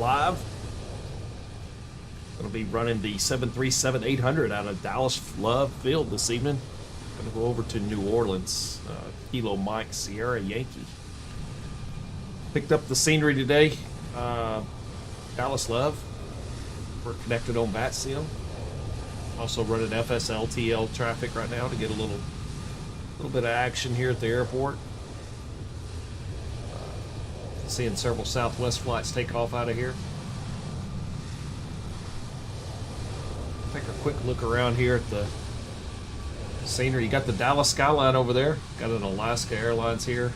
live. Going to be running the 737-800 out of Dallas Love Field this evening. Going to go over to New Orleans. Kilo Mike Sierra Yankee. Picked up the scenery today. Dallas Love. We're connected on Vatsim. Also running FSLTL traffic right now to get a little bit of action here at the airport. Seeing several Southwest flights take off out of here. Take a quick look around here at the scenery. You got the Dallas skyline over there. Got an Alaska Airlines here.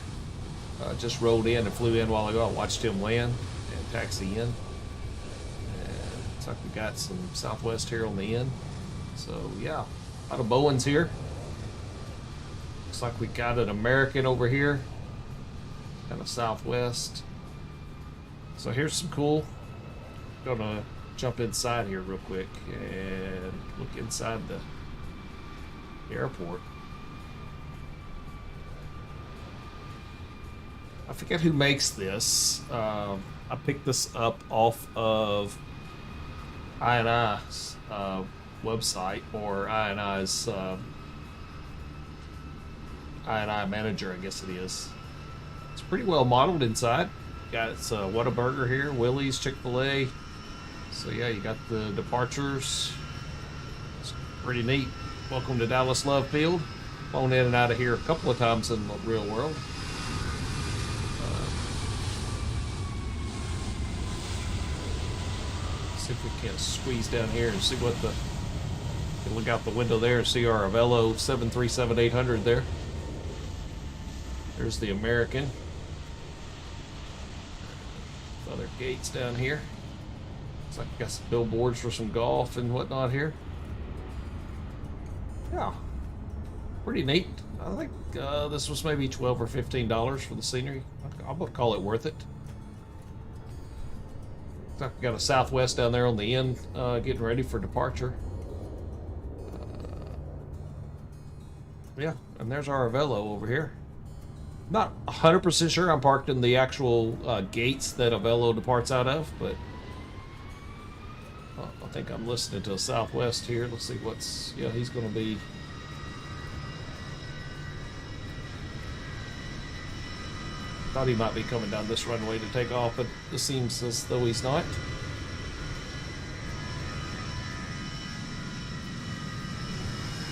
Just rolled in and flew in a while ago. I watched him land and taxi in. And looks like we got some Southwest here on the end. So yeah, a lot of Boeings here. Looks like we got an American over here. Kind of Southwest. So here's some cool. Gonna jump inside here real quick and look inside the airport. I forget who makes this. I picked this up off of INI's website, or INI's INI manager, I guess it is. It's pretty well modeled inside. Got it's Whataburger here, Willie's, Chick-fil-A. So yeah, you got the departures. It's pretty neat. Welcome to Dallas Love Field. Flown in and out of here a couple of times in the real world. See if we can squeeze down here and see what the. Look out the window there and see our Avelo 737-800 there. There's the American. Other gates down here. Looks like we got some billboards for some golf and whatnot here. Yeah, pretty neat. I think this was maybe $12 or $15 for the scenery. I'm gonna call it worth it. Looks like we got a Southwest down there on the end, getting ready for departure. Yeah, and there's our Avelo over here. Not 100% sure I'm parked in the actual gates that Avelo departs out of, but I think I'm listening to a Southwest here. Let's see what's. Yeah, he's going to be. Thought he might be coming down this runway to take off, but it seems as though he's not.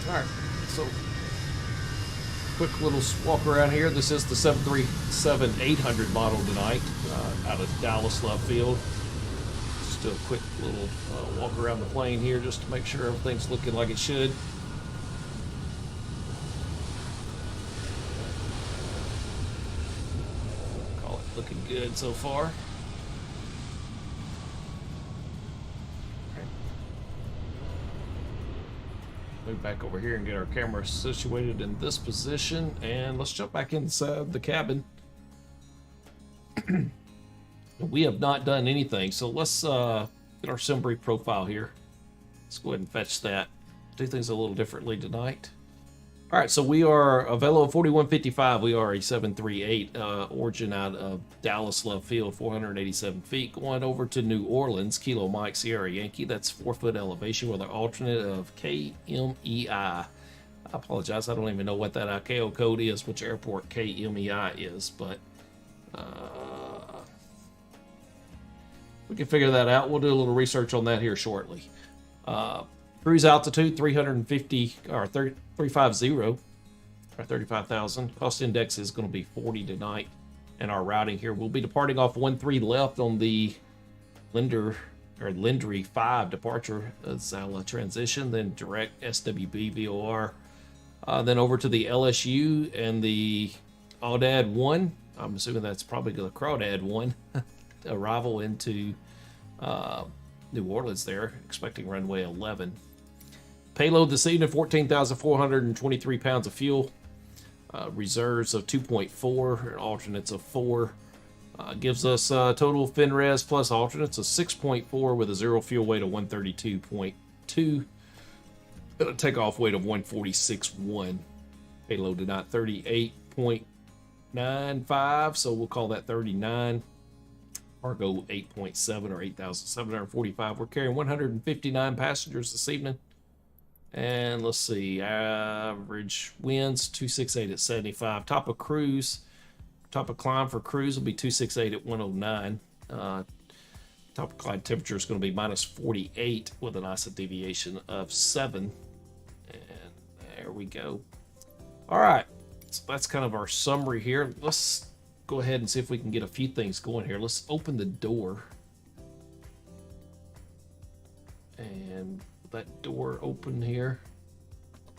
All right, so. Quick little walk around here. This is the 737-800 model tonight, out of Dallas Love Field. Just do a quick little walk around the plane here just to make sure everything's looking like it should. Call it looking good so far. Move back over here and get our camera situated in this position, and let's jump back inside the cabin. We have not done anything, so let's get our SimBrief profile here. Let's go ahead and fetch that. Do things a little differently tonight. All right, so we are Avelo 4155. We are a 738 origin out of Dallas Love Field, 487 feet, going over to New Orleans, Kilo Mike Sierra Yankee. That's 4-foot elevation with an alternate of KMEI. I apologize, I don't even know what that ICAO code is, which airport KMEI is, but we can figure that out. We'll do a little research on that here shortly. Cruise altitude 350 or 350 or 35,000. Cost index is going to be 40 tonight. And our routing here, we'll be departing off 13 left on the Lindry 5 departure Zala transition, then direct SWB VOR, then over to the LSU and the Audad 1. I'm assuming that's probably the Crawdad 1 arrival into New Orleans there, expecting runway 11. Payload this evening, 14,423 pounds of fuel. Reserves of 2.4, alternates of 4. Gives us total FinRes plus alternates of 6.4 with a zero fuel weight of 132.2. A takeoff weight of 146.1. Payload tonight 38.95, so we'll call that 39. Cargo 8.7 or 8,745. We're carrying 159 passengers this evening. And let's see, average winds 268 at 75. Top of climb for cruise will be 268 at 109. Top of climb temperature is going to be minus 48 with an ISO deviation of 7. And there we go. All right, so that's kind of our summary here. Let's go ahead and see if we can get a few things going here. Let's open the door. And that door open here. I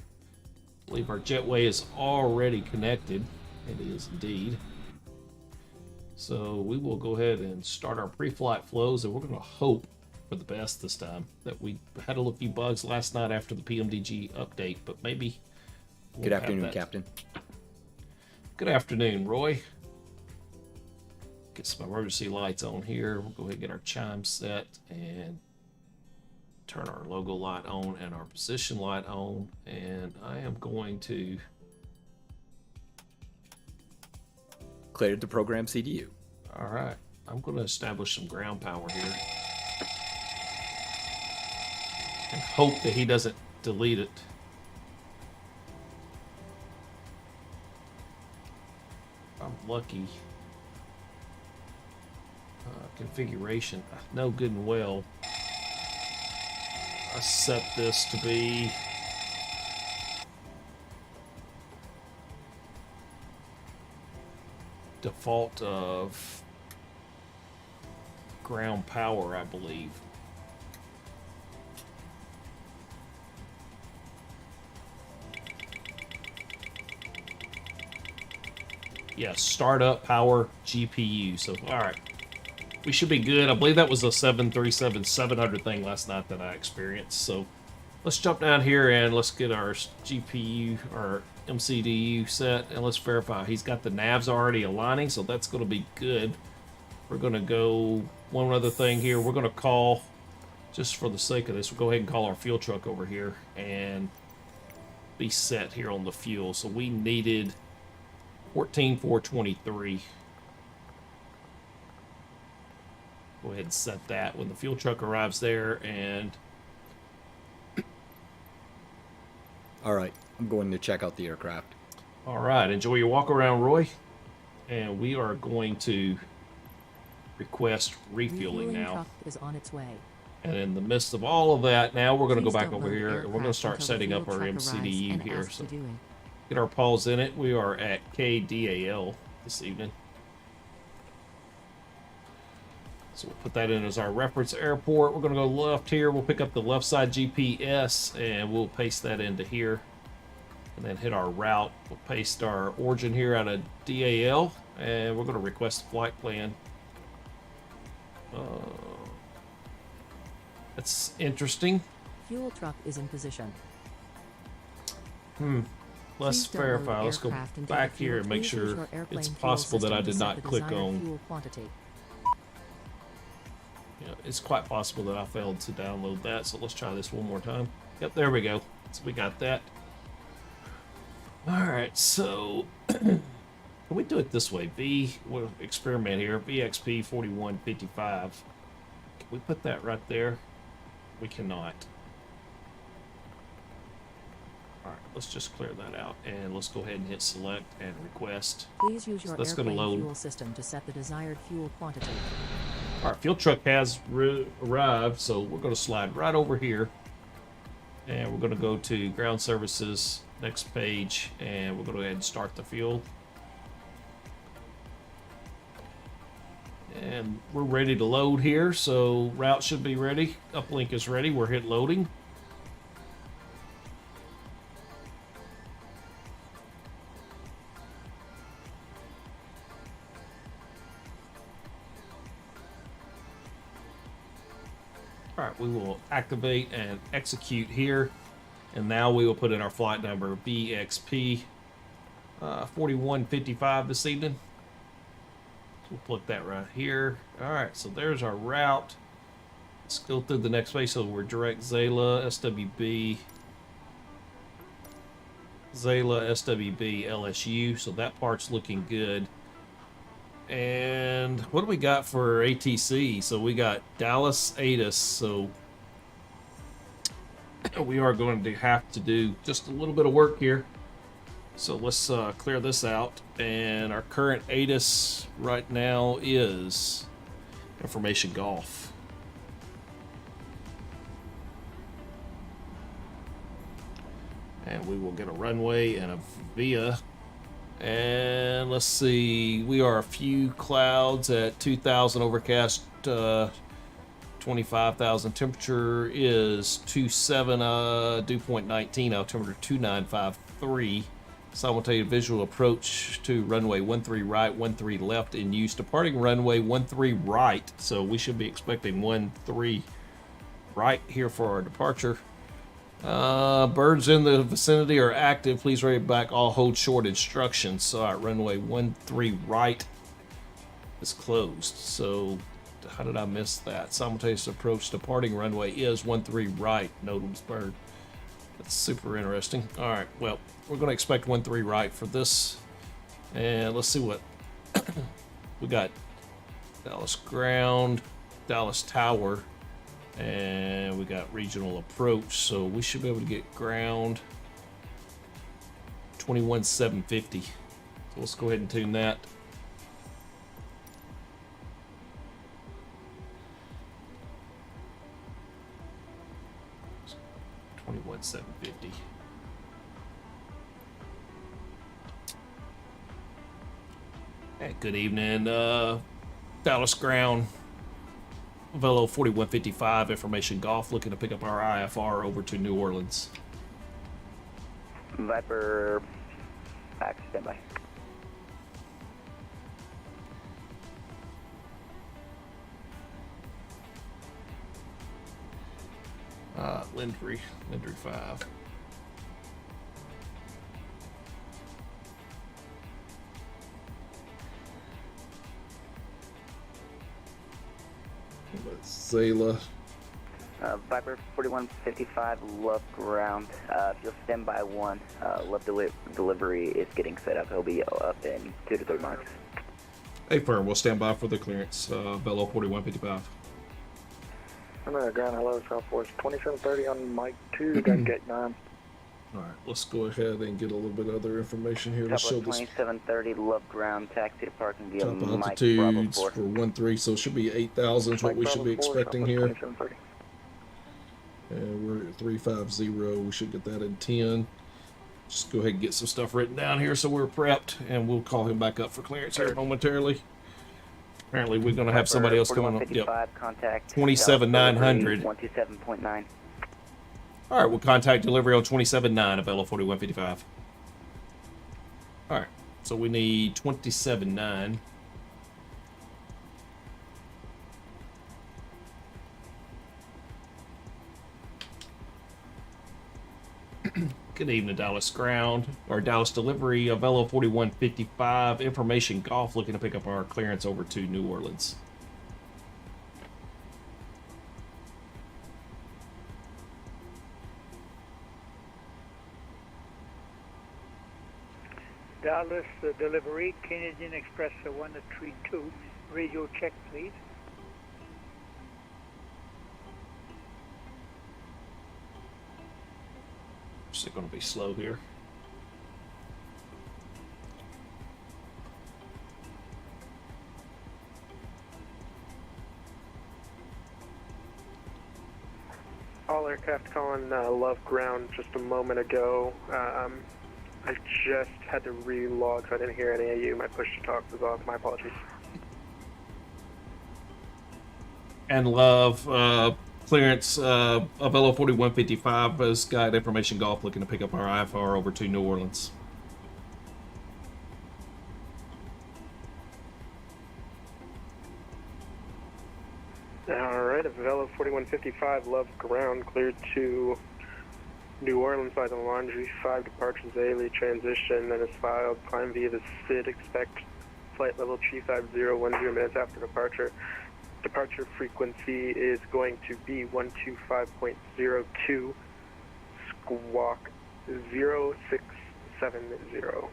believe our jetway is already connected. It is indeed. So we will go ahead and start our pre-flight flows, and we're going to hope for the best this time. That we had a few bugs last night after the PMDG update, but maybe we'll Good afternoon, Captain. Good afternoon, Roy. Get some emergency lights on here. We'll go ahead and get our chime set and turn our logo light on and our position light on. And I am going to Cleared the program CDU. All right, I'm going to establish some ground power here and hope that he doesn't delete it. I'm lucky. Configuration, no good and well. I set this to be default of ground power, I believe. Yeah, startup power GPU. So, all right, we should be good. I believe that was a 737-700 thing last night that I experienced. So let's jump down here and let's get our GPU, our MCDU set, and let's verify. He's got the navs already aligning, so that's going to be good. We're going to go one other thing here. We're going to call, just for the sake of this, we'll go ahead and call our fuel truck over here and be set here on the fuel. So we needed 14,423. Go ahead and set that when the fuel truck arrives there. And all right, I'm going to check out the aircraft. All right, enjoy your walk around, Roy. And we are going to request refueling now. Truck is on its way. And in the midst of all of that, now we're going to go back over here and we're going to start setting up our MCDU here. So get our pause in it. We are at KDAL this evening. So we'll put that in as our reference airport. We're going to go left here. We'll pick up the left side GPS and we'll paste that into here. And then hit our route. We'll paste our origin here out of DAL. And we're going to request a flight plan. That's interesting. Fuel truck is in position. Let's verify. Let's go back here and make sure it's possible that I did not click on. Yeah, it's quite possible that I failed to download that. So let's try this one more time. Yep, there we go. So we got that. All right, so can we do it this way? We'll experiment here. VXP 4155. Can we put that right there? We cannot. All right, let's just clear that out and let's go ahead and hit select and request. Please use your airplane load. fuel system to set the desired fuel quantity. All right, fuel truck has arrived, so we're going to slide right over here and we're going to go to ground services, next page, and we're going to go ahead and start the fuel. And we're ready to load here, so route should be ready. Uplink is ready. We're hit loading. All right, we will activate and execute here. And now we will put in our flight number, BXP 4155 this evening. We'll put that right here. All right, so there's our route. Let's go through the next page. So we're direct Zala, SWB, LSU. So that part's looking good. And what do we got for ATC? So we got Dallas ATIS. So we are going to have to do just a little bit of work here. So let's clear this out. And our current ATIS right now is Information Golf. And we will get a runway and a via. And let's see, we are a few clouds at 2,000 overcast, 25,000. Temperature is 27, dew point 19, altimeter 2953. Simultaneous visual approach to runway 13 right, 13 left in use. Departing runway 13 right, so we should be expecting 13 right here for our departure. Birds in the vicinity are active. Please ready back all hold short instructions. All right, runway 13 right is closed. So how did I miss that? Simultaneous approach departing runway is 13 right. Notable's bird. That's super interesting. All right, well, we're going to expect 13 right for this. And let's see what we got. Dallas ground, Dallas tower. And we got regional approach, so we should be able to get ground 21,750. So let's go ahead and tune that. $21,750. Hey, good evening, Dallas ground. Avelo 4155, information golf, looking to pick up our IFR over to New Orleans. Viper, back, standby. Lindry 5. Zayla. Viper 4155, love ground. If you'll stand by 1, love delivery is getting set up. He'll be up in 2 to 3 marks. Hey, firm, we'll stand by for the clearance. Velo 4155. I'm at ground, hello, Southwest 2730 on Mike 2, got gate 9. All right, let's go ahead and get a little bit other information here. Let's show Southwest this 2730, love ground, taxi to parking via top Mike Bravo altitudes 4. for 13, so it should be 8,000 is what we should be expecting here. 2730. And we're at 350. We should get that in 10. Just go ahead and get some stuff written down here so we're prepped, and we'll call him back up for clearance here momentarily. Apparently, we're going to have somebody else coming up. Yep. Contact 27,900. 127.9. All right, we'll contact delivery on 27.9 of Avelo 4155. All right, so we need 27.9. Good evening, Dallas ground, or Dallas delivery of Avelo 4155. Information golf, looking to pick up our clearance over to New Orleans. Dallas delivery, Canadian Express 132, radio check please. It's going to be slow here. All aircraft calling Love Ground just a moment ago. I just had to re-log, so I didn't hear any of you. My push-to-talk was off. My apologies. And Love, clearance, Avelo 4155 has got information golf looking to pick up our IFR over to New Orleans. Alright, Avelo 4155, Love Ground, cleared to New Orleans by the laundry, 5 departures daily, transition, then is filed, climb via the SID, expect flight level 35010 minutes after departure. Departure frequency is going to be 125.02, squawk 0670.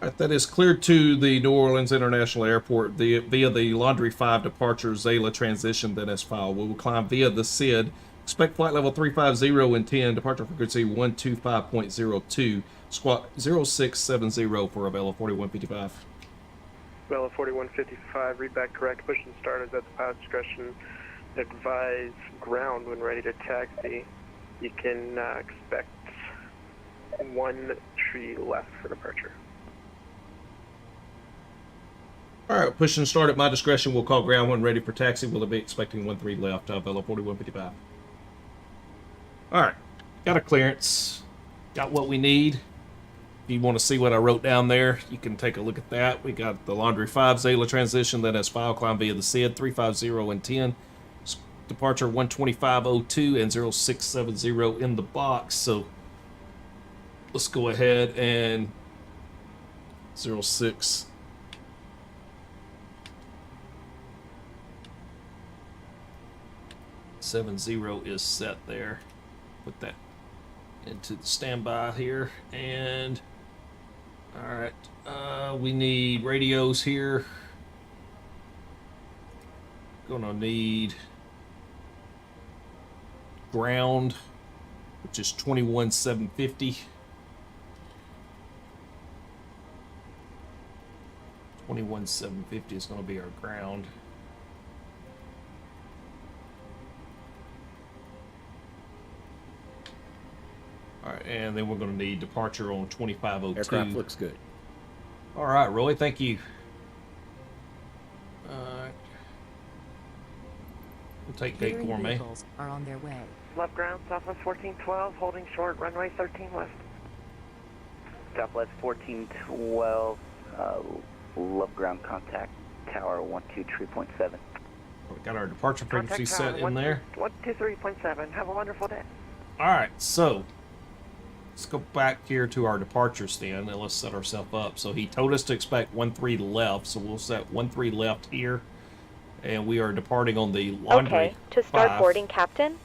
All Alright, that is cleared to the New Orleans International Airport via the Laundry 5 departure Zayla transition, then as filed. We will climb via the SID. Expect flight level 350 and 10, departure frequency 125.02, squawk 0670 for Avelo 4155. Vela 4155, read back correct. Push and start is at the pilot's discretion. Advise ground when ready to taxi. You can expect 1 tree left for departure. Alright, push and start at my discretion. We'll call ground when ready for taxi. We'll be expecting 13 left, Avelo 4155. Alright, got a clearance. Got what we need. If you want to see what I wrote down there, you can take a look at that. We got the Laundry 5 Zayla transition, then as file climb via the SID 350 and 10. Departure 125.02 and 0670 in the box. So let's go ahead and 06. .70 is set there. Put that into the standby here, and all right, we need radios here. Gonna need ground, which is 21,750. 21,750 is gonna be our ground. All right, and then we're going to need departure on 2502. Aircraft looks good. All right, Roy, thank you. All right. We'll take Gate Catering Gourmet. vehicles are on their way. Left ground, Southwest 1412, holding short, runway 13 left. Southwest 1412, love ground contact, tower 123.7. We got our departure frequency set in there. 123.7. Have a wonderful day. All right, so let's go back here to our departure stand and let's set ourselves up. So he told us to expect 13 left, so we'll set 13 left here, and we are departing on the Laundry Okay, to start 5. boarding, Captain.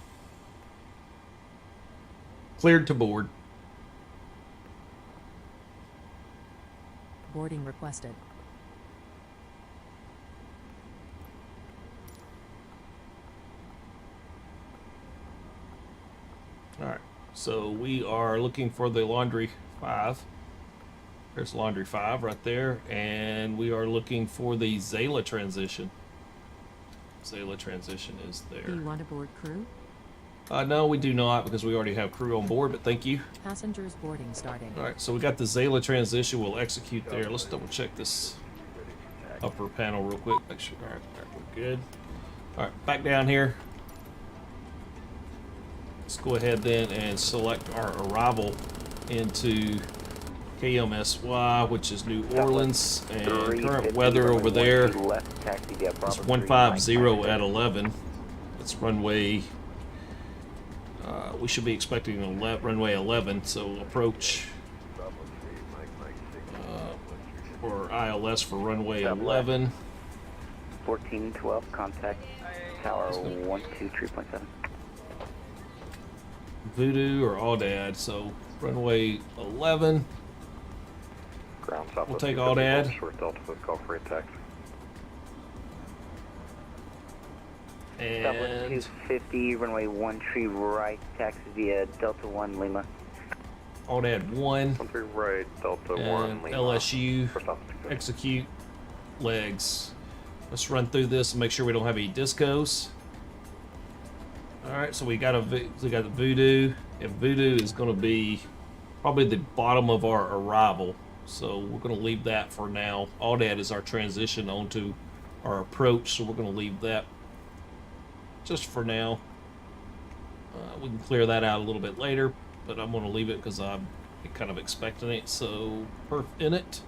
Cleared to board. Boarding requested. All right, so we are looking for the Laundry 5. There's Laundry 5 right there, and we are looking for the Zayla transition. Zayla transition is Do there. you want to board crew? No, we do not, because we already have crew on board, but thank you. Passengers boarding starting. All right, so we got the Zayla transition. We'll execute there. Let's double check this upper panel real quick. Make sure. All right, we're good. All right, back down here. Let's go ahead then and select our arrival into KMSY, which is New Orleans, and current weather over there is 150 at 11. It's runway. We should be expecting runway 11, so approach or ILS for runway 11. 1412, contact tower 123.7. Voodoo or Audad, so runway 11. Ground We'll take Audad. Short Delta with call for a taxi. Southwest And 250, runway 13 right, taxi via Delta 1 Lima. Audad 1 13 right, Delta 1 and Lima. LSU. First officer. Execute legs. Let's run through this and make sure we don't have any discos. All right, so we got the Voodoo, and Voodoo is going to be probably the bottom of our arrival, so we're going to leave that for now. Audad is our transition onto our approach, so we're going to leave that just for now. We can clear that out a little bit later, but I'm going to leave it because I'm kind of expecting it. So in it.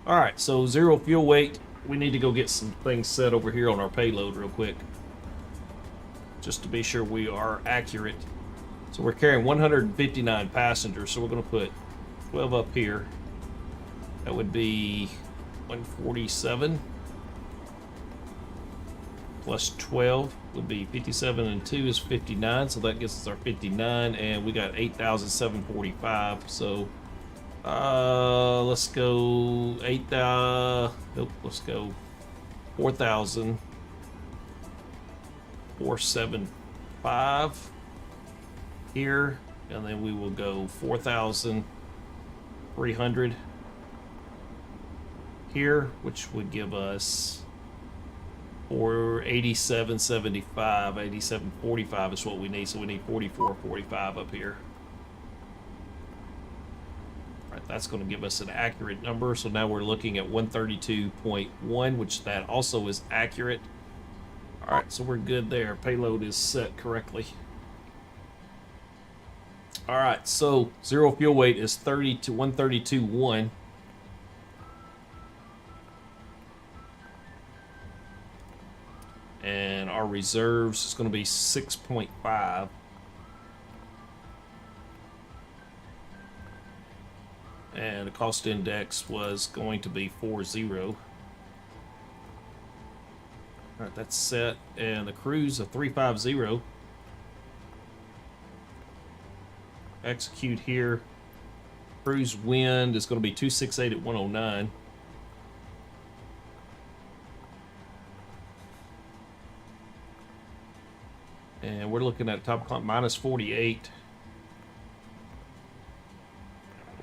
All right, so 0 fuel weight. We need to go get some things set over here on our payload real quick, just to be sure we are accurate. So we're carrying 159 passengers, so we're going to put 12 up here. That would be 147 plus 12 would be 57, and 2 is 59, so that gets us our 59, and we got 8,745. So Let's go 8,000. Nope, let's go 4,475 here, and then we will go 4,300 here, which would give us 8775. 8745 is what we need, so we need 4445 up here. Right, that's going to give us an accurate number. So now we're looking at 132.1, which that also is accurate. All right, so we're good there. Payload is set correctly. All right, so zero fuel weight is 30 to 132.1. And our reserves is going to be 6.5. And the cost index was going to be 40. All right, that's set. And the cruise of 350. Execute here. Cruise wind is going to be 268 at 109. And we're looking at top climb minus 48.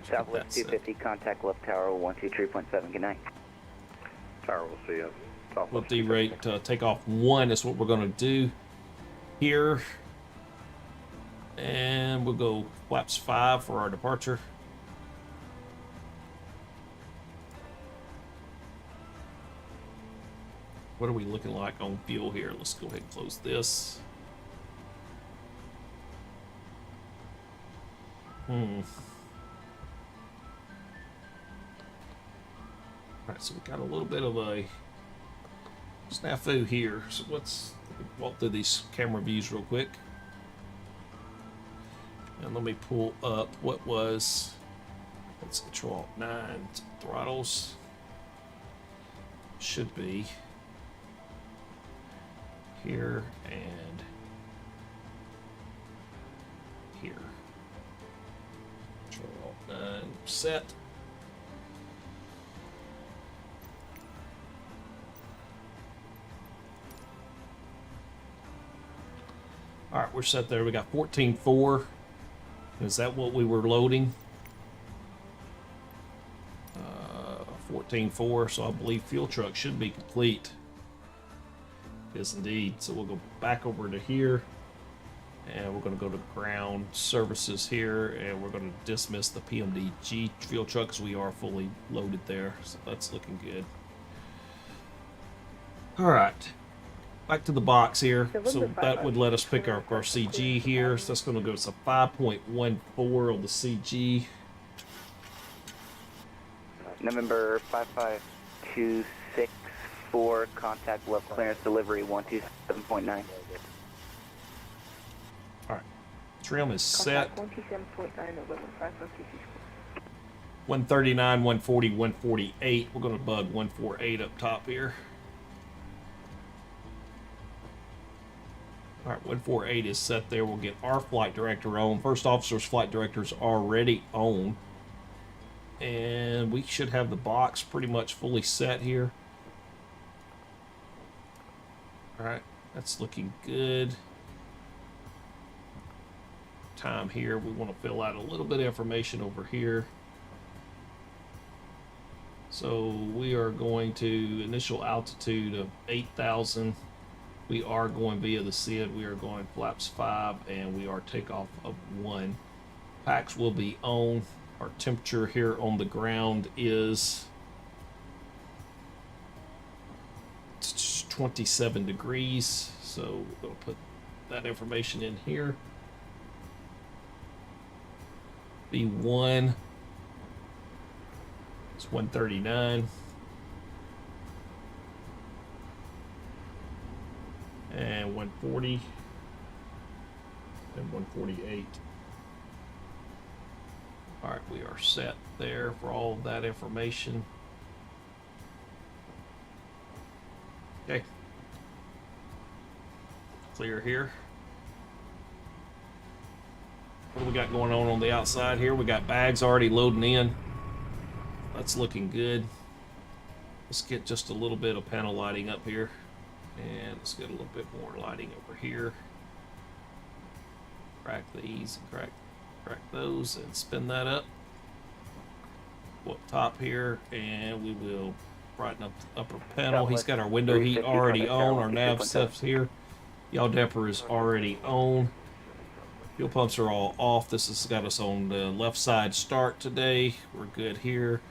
Southwest 250, contact left tower 123.7. Good night. Tower will see you. We'll derate take off 1 is what we're going to do here. And we'll go flaps 5 for our departure. What are we looking like on fuel here? Let's go ahead and close this. Alright, so we got a little bit of a snafu here. So let's walk through these camera views real quick. And let me pull up what was, let's Control 9 throttles. Should be here and here. Control 9 set. All right, we're set there. We got 14.4. Is that what we were loading? 14.4. So I believe fuel truck should be complete. Yes, indeed. So we'll go back over to here, and we're going to go to ground services here, and we're going to dismiss the PMDG fuel truck because we are fully loaded there. So that's looking good. All right. Back to the box here. So that would let us pick up our CG here. So that's going to go to 5.14 on the CG. November 55264, contact left clearance delivery 127.9. All right. Trim is set. 127.9, November 55264. 139, 140, 148. We're going to bug 148 up top here. All right, 148 is set there. We'll get our flight director on. First officer's flight director's already on. And we should have the box pretty much fully set here. All right, that's looking good. Time here, we want to fill out a little bit of information over here. So we are going to initial altitude of 8,000. We are going via the SID. We are going flaps 5, and we are takeoff of 1. Packs will be on. Our temperature here on the ground is 27 degrees. So we'll put that information in here. B1 is 139. And 140 and 148. All right, we are set there for all of that information. Okay. Clear here. What do we got going on the outside here? We got bags already loading in. That's looking good. Let's get just a little bit of panel lighting up here. And let's get a little bit more lighting over here. Crack these and crack those and spin that up. Go up top here and we will brighten up the upper panel. He's got our window heat already on. Our nav stuff's here. Yaw damper is already on. Fuel pumps are all off. This has got us on the left side start today. We're good here.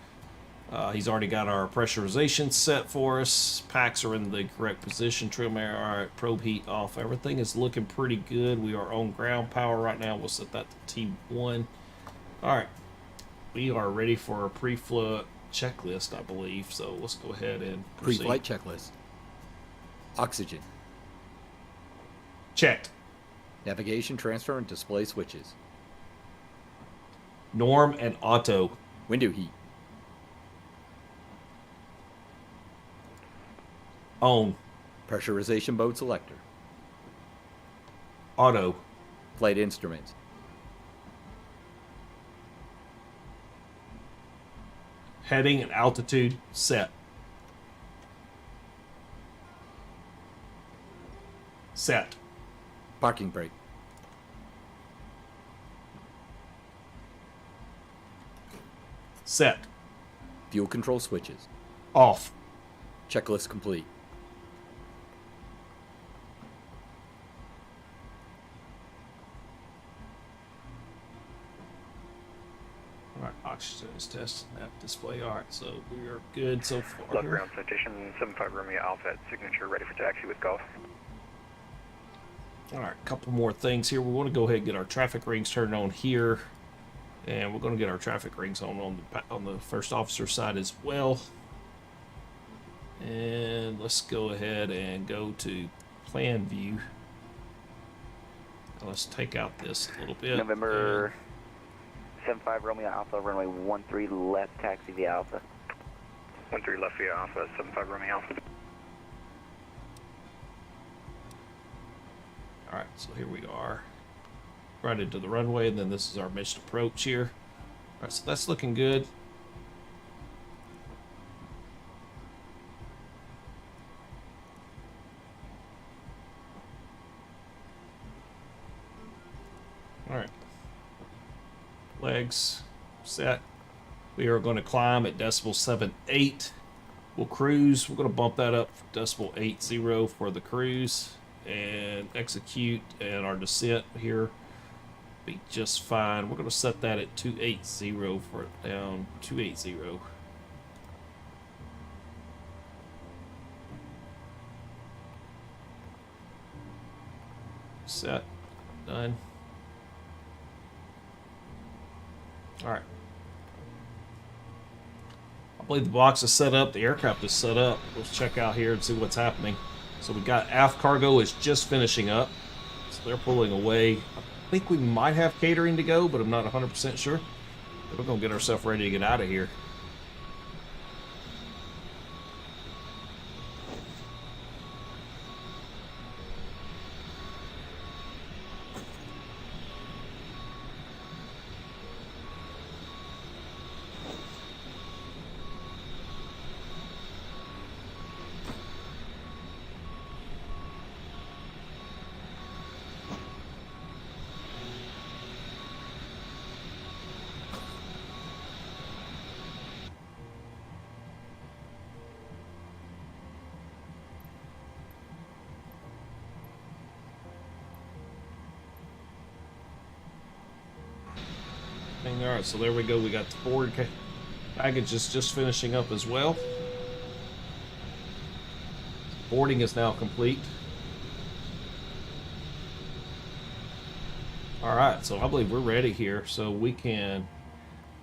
He's already got our pressurization set for us. Packs are in the correct position. Trim air, all right. Probe heat off. Everything is looking pretty good. We are on ground power right now. We'll set that to T1. All right. We are ready for a pre-flight checklist, I believe. So let's go ahead and proceed. Pre-flight checklist. Oxygen. Checked. Navigation, transfer, and display switches. Norm and auto. Window heat. On. Pressurization mode selector. Auto. Flight instruments. Heading and altitude set. Set. Parking brake. Set. Fuel control switches. Off. Checklist complete. Alright, oxygen is tested. Nav display. Alright, so we are good so far. Left ground citation 75 Romeo Alpha at signature, ready for taxi with Golf. Alright, a couple more things here. We want to go ahead and get our traffic rings turned on here. And we're going to get our traffic rings on the first officer side as well. And let's go ahead and go to plan view. Now let's take out this a little bit. November 75 Romeo Alpha, runway 13 left, taxi via Alpha. 13 left via Alpha, 75 Romeo Alpha. Alright, so here we are. Right into the runway, and then this is our missed approach here. Alright, so that's looking good. Alright. Legs set. We are going to climb at decibel 7.8. We'll cruise. We're going to bump that up for decibel 8.0 for the cruise. And execute, and our descent here be just fine. We're going to set that at 280 for it down. 280. Set. Done. Alright. I believe the box is set up. The aircraft is set up. Let's check out here and see what's happening. So we got aft cargo is just finishing up. So they're pulling away. I think we might have catering to go, but I'm not 100% sure. We're going to get ourselves ready to get out of here. Alright, so there we go. We got the forward baggage is just finishing up as well. Boarding is now complete. Alright, so I believe we're ready here. So we can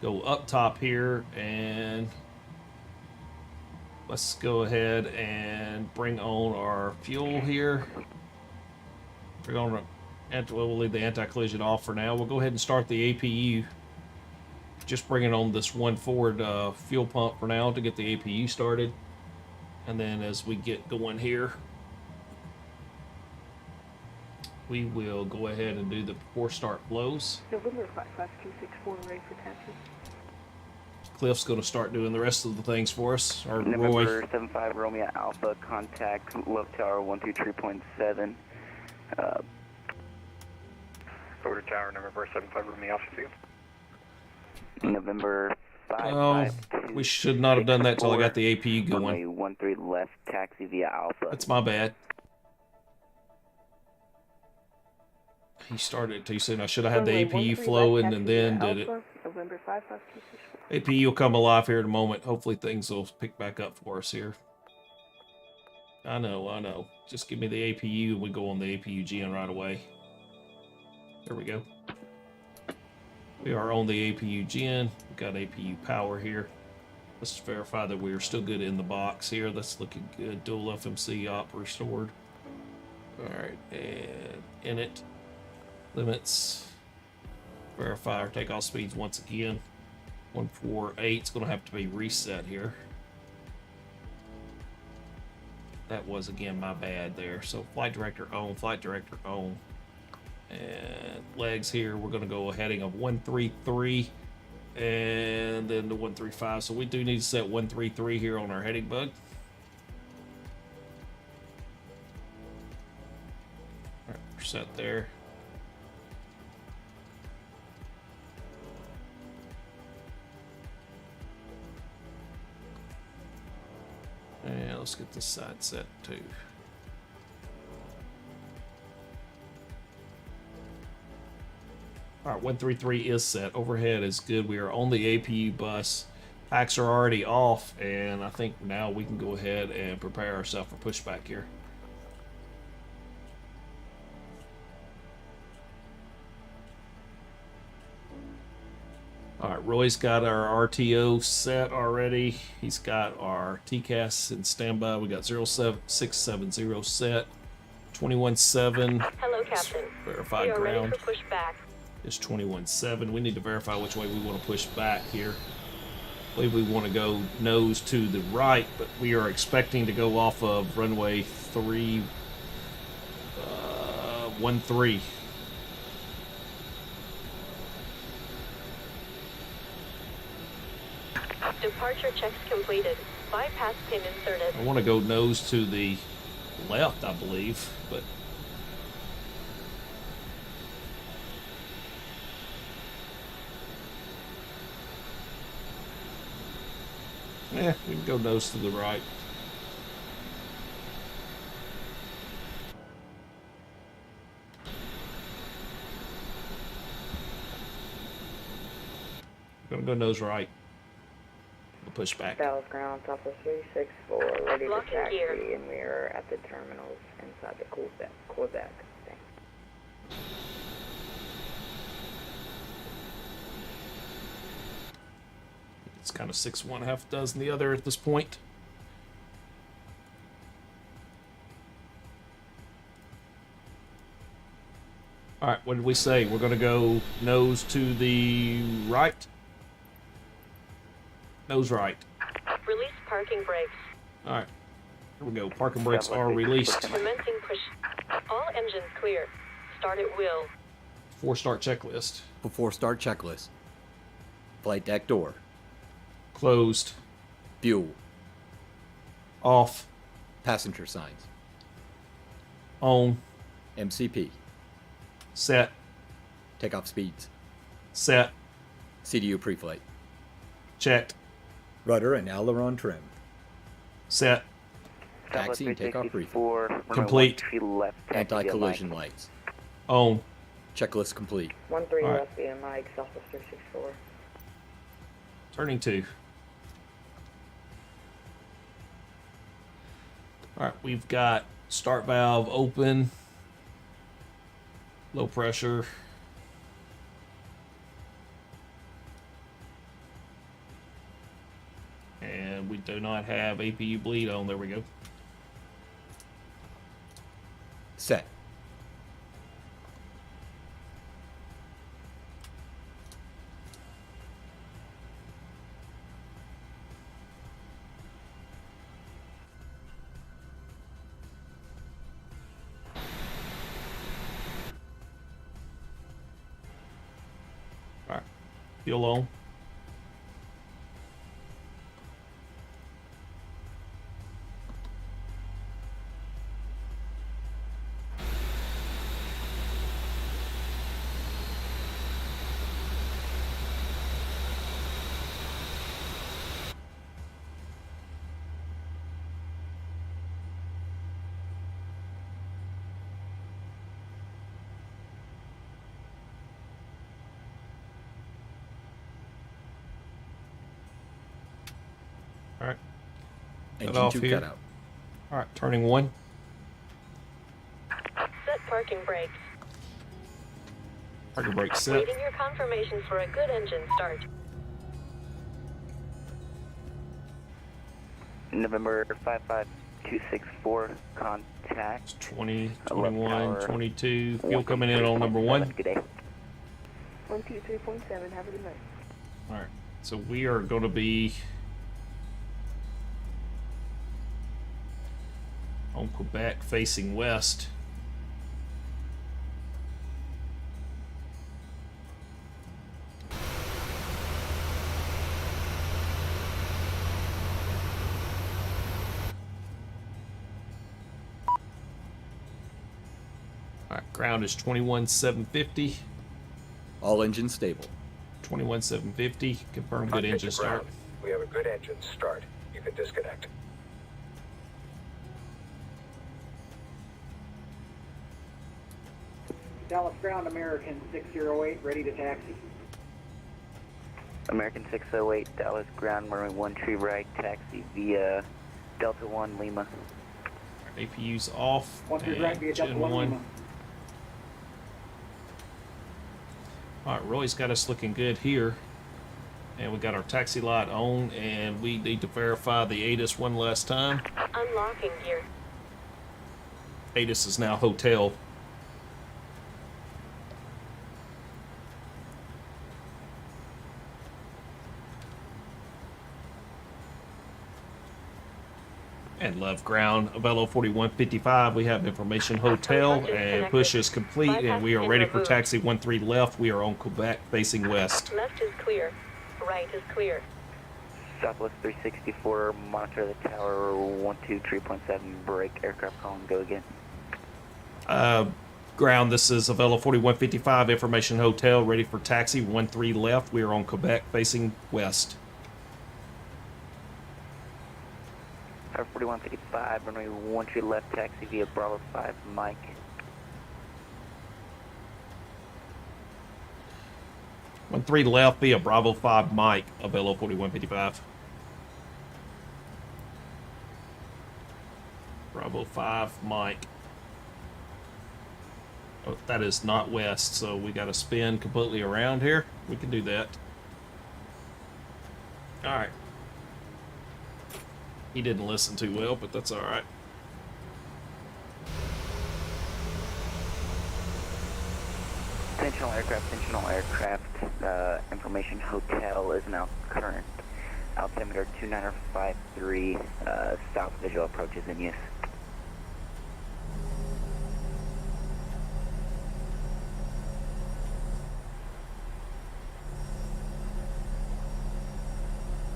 go up top here and let's go ahead and bring on our fuel here. We're going to we'll leave the anti-collision off for now. We'll go ahead and start the APU. Just bringing on this one forward fuel pump for now to get the APU started. And then as we get going here, we will go ahead and do the before start blows. November 55264, ready for taxi. Cliff's going to start doing the rest of the things for us. Or Roy. November 75 Romeo Alpha, contact Love Tower 123.7. Order tower, November 75 Romeo Alpha Field. November 5. Oh, we should not have done that till I got the APU Runway going. 13 left, taxi via Alpha. That's my bad. He started it too soon. I should have had the APU flowing and then did it. November 5, APU will come alive here in a moment. Hopefully things will pick back up for us here. I know. Just give me the APU and we go on the APU GN right away. There we go. We are on the APU GN. We've got APU power here. Let's verify that we are still good in the box here. That's looking good. Dual FMC op restored. Alright, and in it. Limits. Verify our takeoff speeds once again. 148 is going to have to be reset here. That was again my bad there. So flight director on, and legs here. We're going to go a heading of 133 and then the 135. So we do need to set 133 here on our heading bug. All right, we're set there. And let's get this side set too. All right, 133 is set. Overhead is good. We are on the APU bus. Packs are already off, and I think now we can go ahead and prepare ourselves for pushback here. All right, Roy's got our RTO set already. He's got our TCAS in standby. We got 07670 set. 217. Hello, Captain. Verified we are ground. ready for pushback. It's 217. We need to verify which way we want to push back here. I believe we want to go nose to the right, but we are expecting to go off of runway 13. Departure checks completed. Bypass pin inserted. I want to go nose to the left, I believe, but we can go nose to the right. We're gonna go nose right. We'll push back. Dallas ground, Southwest 364, ready to Lock in taxi, gear. and we are at the terminals inside the Quebec. Thanks. It's kind of 6-1, half a dozen the other at this point. All right, what did we say? We're going to go nose to the right. Nose right. Release parking brakes. All right, here we go. Parking brakes are released. Commencing push. All engines clear. Start at will. 4-start checklist. Before start checklist. Flight deck door. Closed. Fuel. Off. Passenger signs. On. MCP. Set. Takeoff speeds. Set. CDU pre-flight. Checked. Rudder and aileron trim. Set. Taxi and takeoff briefing. Complete. Anti-collision lights. On. Checklist complete. 13 All right. left via Mike, Southwest 364. Turning 2. All right, we've got start valve open. Low pressure. And we do not have APU bleed on. There we go. Set. All right, fuel on. Engine off 2 here. cutout. All right, turning 1. Set parking brakes. Parking brake set. Waiting your confirmation for a good engine start. November 55264, contact. 20, Left 21, tower. 22. Fuel coming in on number 1. Good day. 123.7, have a good night. All right, so we are going to be on Quebec facing west. All right, ground is 21,750. All engines stable. 21,750. Confirm good engine start. We have a good engine start. You can disconnect. Dallas ground, American 608, ready to taxi. American 608, Dallas ground, runway 1 tree right, taxi via Delta 1 Lima. APU's off. 1 tree right via Delta Gen 1 1. Lima. All right, Roy's got us looking good here. And we got our taxi light on, and we need to verify the ATIS one last time. Unlocking gear. ATIS is now hotel. And love ground, Avelo 4155, we have information hotel, and push is complete, and we are ready for taxi 13 left. We are on Quebec facing west. Left is clear. Right is clear. Southwest 364, monitor the tower 123.7, break, aircraft calling, go again. Ground, this is Avelo 4155, information hotel, ready for taxi 13 left. We are on Quebec facing west. 4155, runway 1 tree left, taxi via Bravo 5, Mike. 13 left via Bravo 5 Mike, Avelo 4155. Bravo 5 Mike. Oh, that is not west, so we got to spin completely around here. We can do that. All right. He didn't listen too well, but that's all right. Intentional aircraft, information hotel is now current. Altimeter 2953, south visual approach is in use.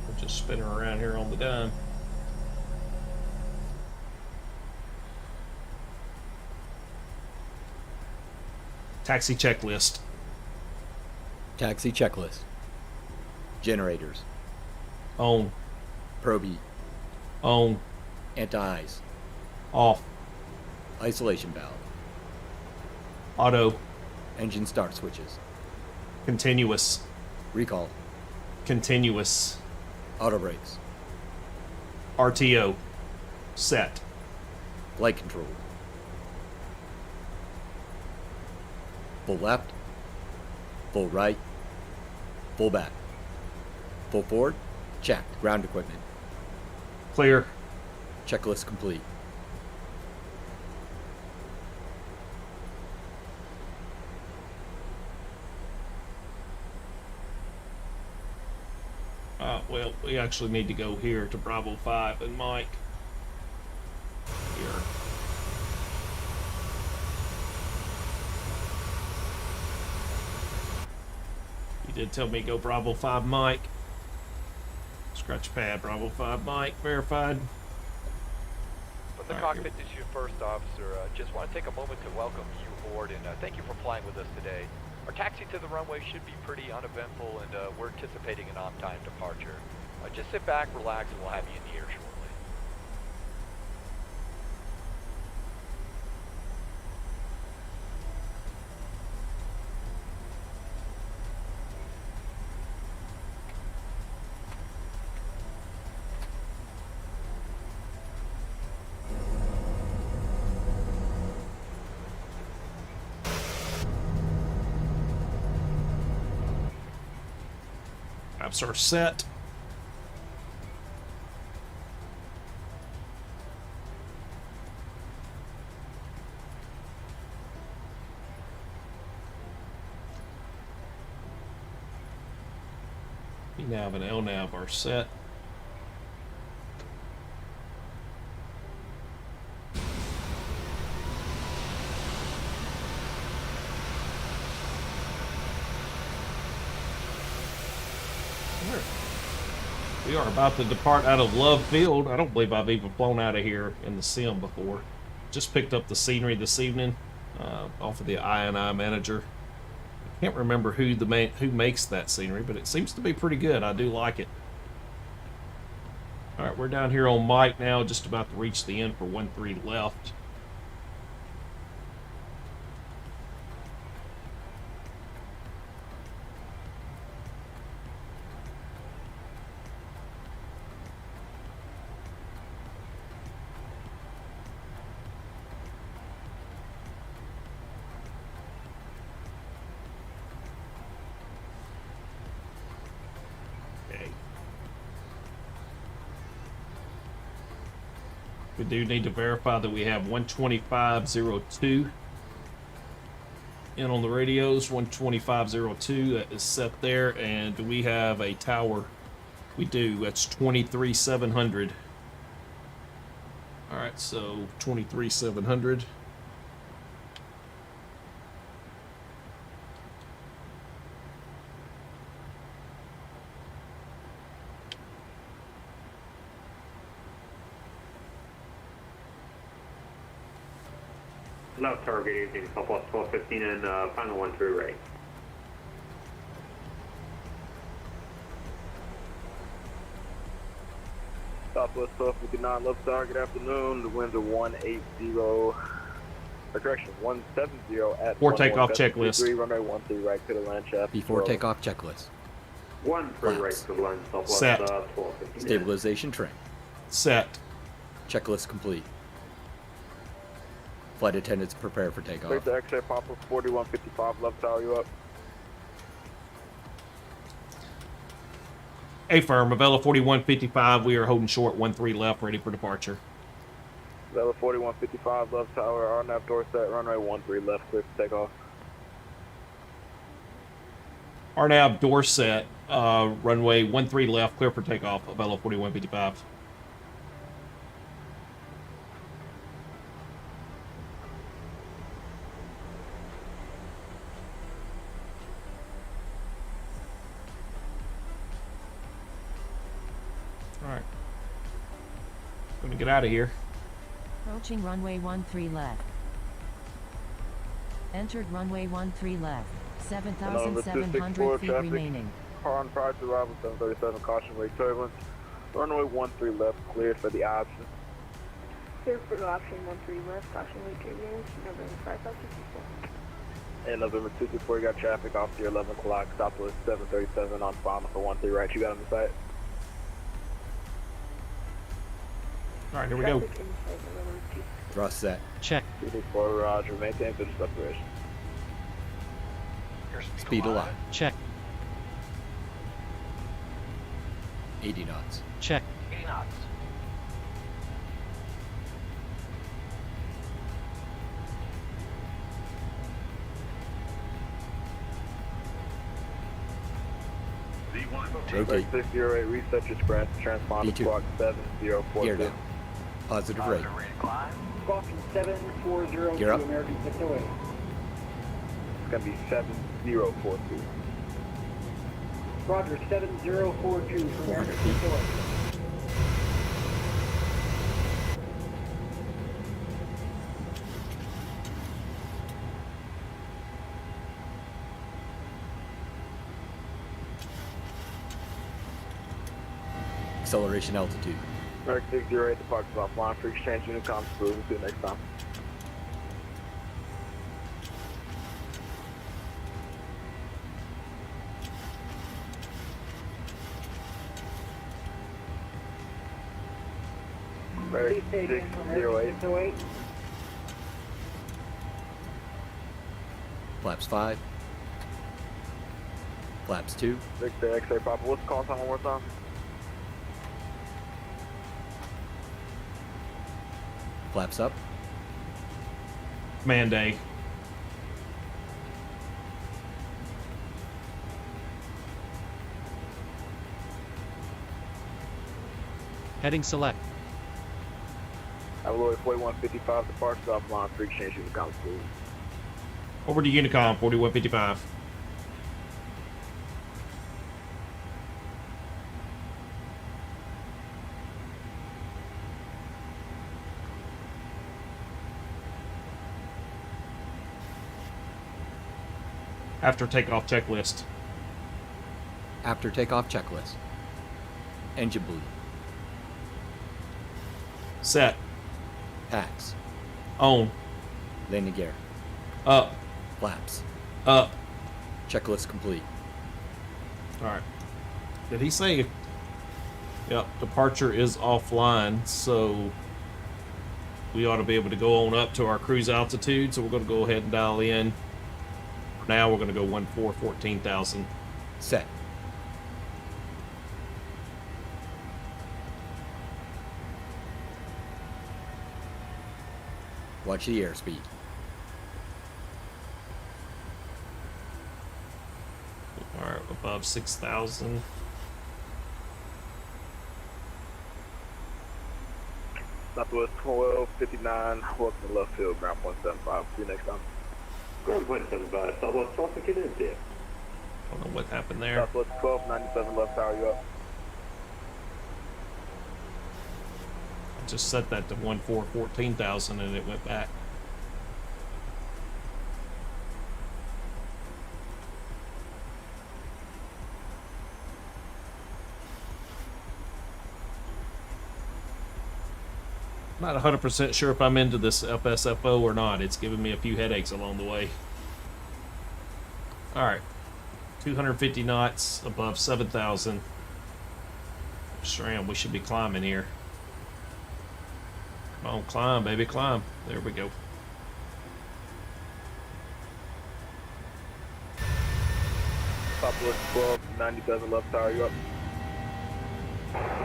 We're just spinning around here on the dime. Taxi checklist. Taxi checklist. Generators. On. Probe. On. Anti-ice. Off. Isolation valve. Auto. Engine start switches. Continuous. Recall. Continuous. Auto brakes. RTO. Set. Flight control. Full left. Full right. Full back. Full forward. Checked. Ground equipment. Clear. Checklist complete. Well, we actually need to go here to Bravo 5 and Mike. Here. You did tell me go Bravo 5 Mike. Scratch pad, Bravo 5 Mike, verified. From the cockpit, this is your first officer. Just want to take a moment to welcome you aboard and thank you for flying with us today. Our taxi to the runway should be pretty uneventful, and we're anticipating an on-time departure. Just sit back, relax, and we'll have you in the air shortly. Flaps are set. Nav and LNAV are set. We are about to depart out of Love Field. I don't believe I've even flown out of here in the sim before. Just picked up the scenery this evening off of the INI manager. I can't remember who makes that scenery, but it seems to be pretty good. I do like it. All right, we're down here on Mike now, just about to reach the end for 1-3 left. We do need to verify that we have 125.02 in on the radios. 125.02, that is set there. And do we have a tower? We do. That's 23,700. All right, so 23,700. Now target using Southwest 1215 and final 1-3 right. Southwest 1259 left star, good afternoon. The winds are 180, correction, 170 at Before takeoff checklist. Runway 13 right to the land shaft. Before takeoff checklist. 1-3 right to the line, Southwest Set. 1215. Stabilization trim. Set. Checklist complete. Flight attendants prepare for takeoff. Break the exit, Papa 4155 left tower, you up? Affirm, Avelo 4155. We are holding short 1-3 left, ready for departure. Vela 4155 left tower, RNAV door set, runway 13 left, clear for takeoff. RNAV door set, runway 13 left, clear for takeoff, Avelo 4155. Alright. Let me get out of here. Approaching runway 13 left. Entered runway 13 left. 7,700 feet remaining. Car on prior to arrival, 737, caution wake turbulence. Runway 13 left, clear for the option. Clear for the option 13 left, caution wake turbulence, November 5524. And November 224, you got traffic off to your 11 o'clock, Southwest 737 on final for 13 right, you got on the site. Alright, here we go. Thrust set. Check. 224, Roger, maintain business separation. Speed alive. Check. 80 knots. Check. 80 knots. Rotate. 608, reset your sprint, transponder B2. squawk 7042. Gear down. Positive rate. Squawking 740 Gear to up. American 608. It's going to be 7042. Roger, 7042 for American 608. Acceleration altitude. American 608, departures offline for exchange unit comms crew. See you next time. Please take in from American 608. Flaps 5. Flaps 2. Victor X-ray Papa, what's the call time one more time? Flaps up. Command A. Heading select. Avelo 4155, departures offline, free exchange with the school. Over to Unicom, 4155. After takeoff checklist. After takeoff checklist. Engine bleed. Set. Packs. On. Landing gear. Up. Flaps. Up. Checklist complete. Alright. Did he say... Yep, departure is offline, so... we ought to be able to go on up to our cruise altitude, so we're going to go ahead and dial in. For now, we're going to go 14,000. Set. Watch the airspeed. Alright, above 6,000. Southwest 1259, welcome to left field, ground 175. See you next time. Ground 175, Southwest 12, get in there. I don't know what happened there. Southwest 1297 left tower, you up? I just set that to 14,000 and it went back. Not 100% sure if I'm into this FSFO or not. It's giving me a few headaches along the way. Alright. 250 knots above 7,000. SRAM, we should be climbing here. Come on, climb, baby, climb. There we go. Southwest 1297 left tower, you up?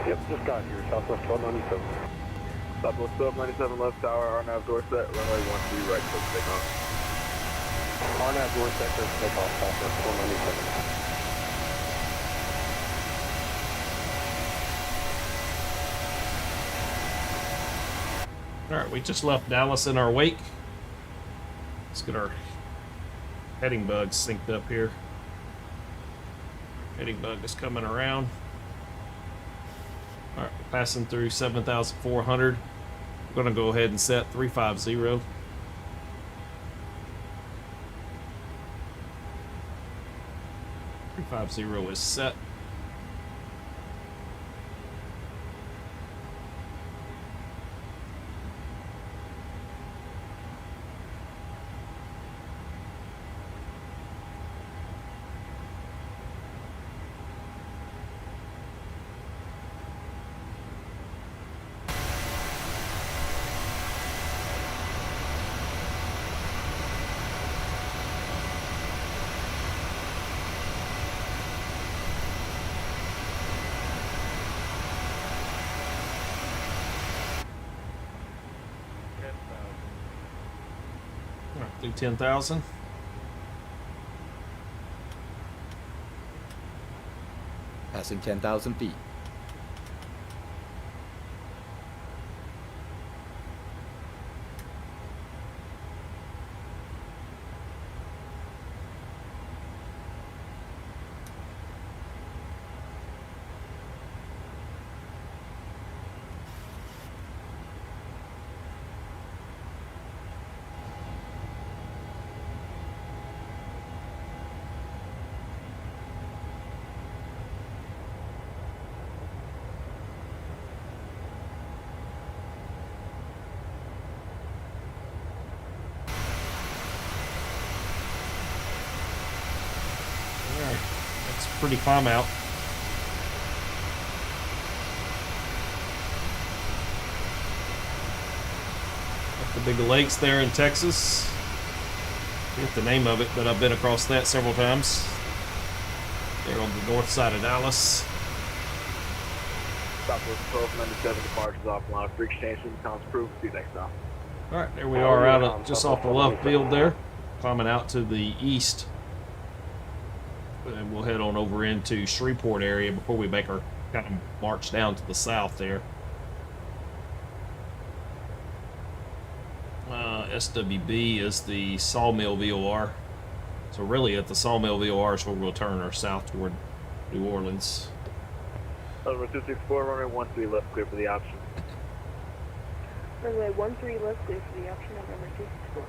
Yep, just got here, Southwest 1297. Southwest 1297 left tower, RNAV door set, runway 13 right, close to takeoff. RNAV door set, close to takeoff, Southwest 1297. Alright, we just left Dallas in our wake. Let's get our heading bugs synced up here. Heading bug is coming around. Alright, we're passing through 7,400. We're going to go ahead and set 350. 350 is set. Do 10,000. Passing 10,000 feet. Alright, that's a pretty climb out. Up the big lakes there in Texas. I forget the name of it, but I've been across that several times. They're on the north side of Dallas. Southwest 1297 departures offline. For exchange from the Tom's Proof. See you next time. All right, there we are out of, just off the Love Field there. Climbing out to the east. And we'll head on over into Shreveport area before we make our kind of march down to the south there. SWB is the Sawmill VOR. So really at the Sawmill VOR is where we'll turn our south toward New Orleans. Number 264, runway 13 left, clear for the option. Runway 13 left, clear for the option of number 264.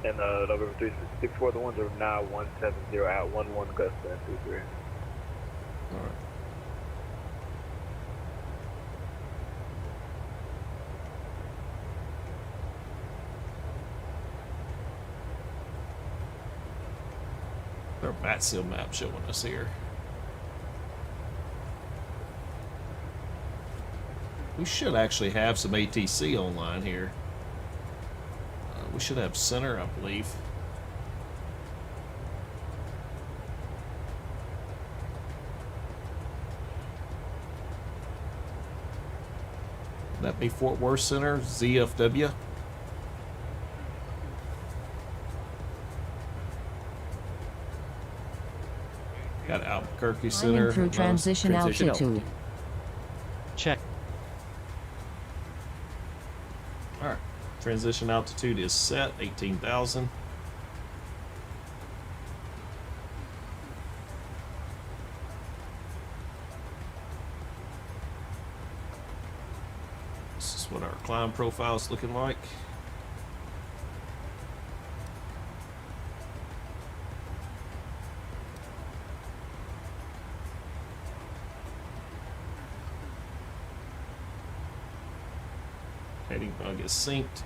And November 364, the ones are now 170 at 11 gust and 23. All right. Our Vatsim map showing us here. We should actually have some ATC online here. We should have center, I believe. Would that be Fort Worth Center, ZFW? Got Albuquerque Center. Through transition altitude. Check. All right. Transition altitude is set, 18,000. This is what our climb profile is looking like. Heading bug is synced.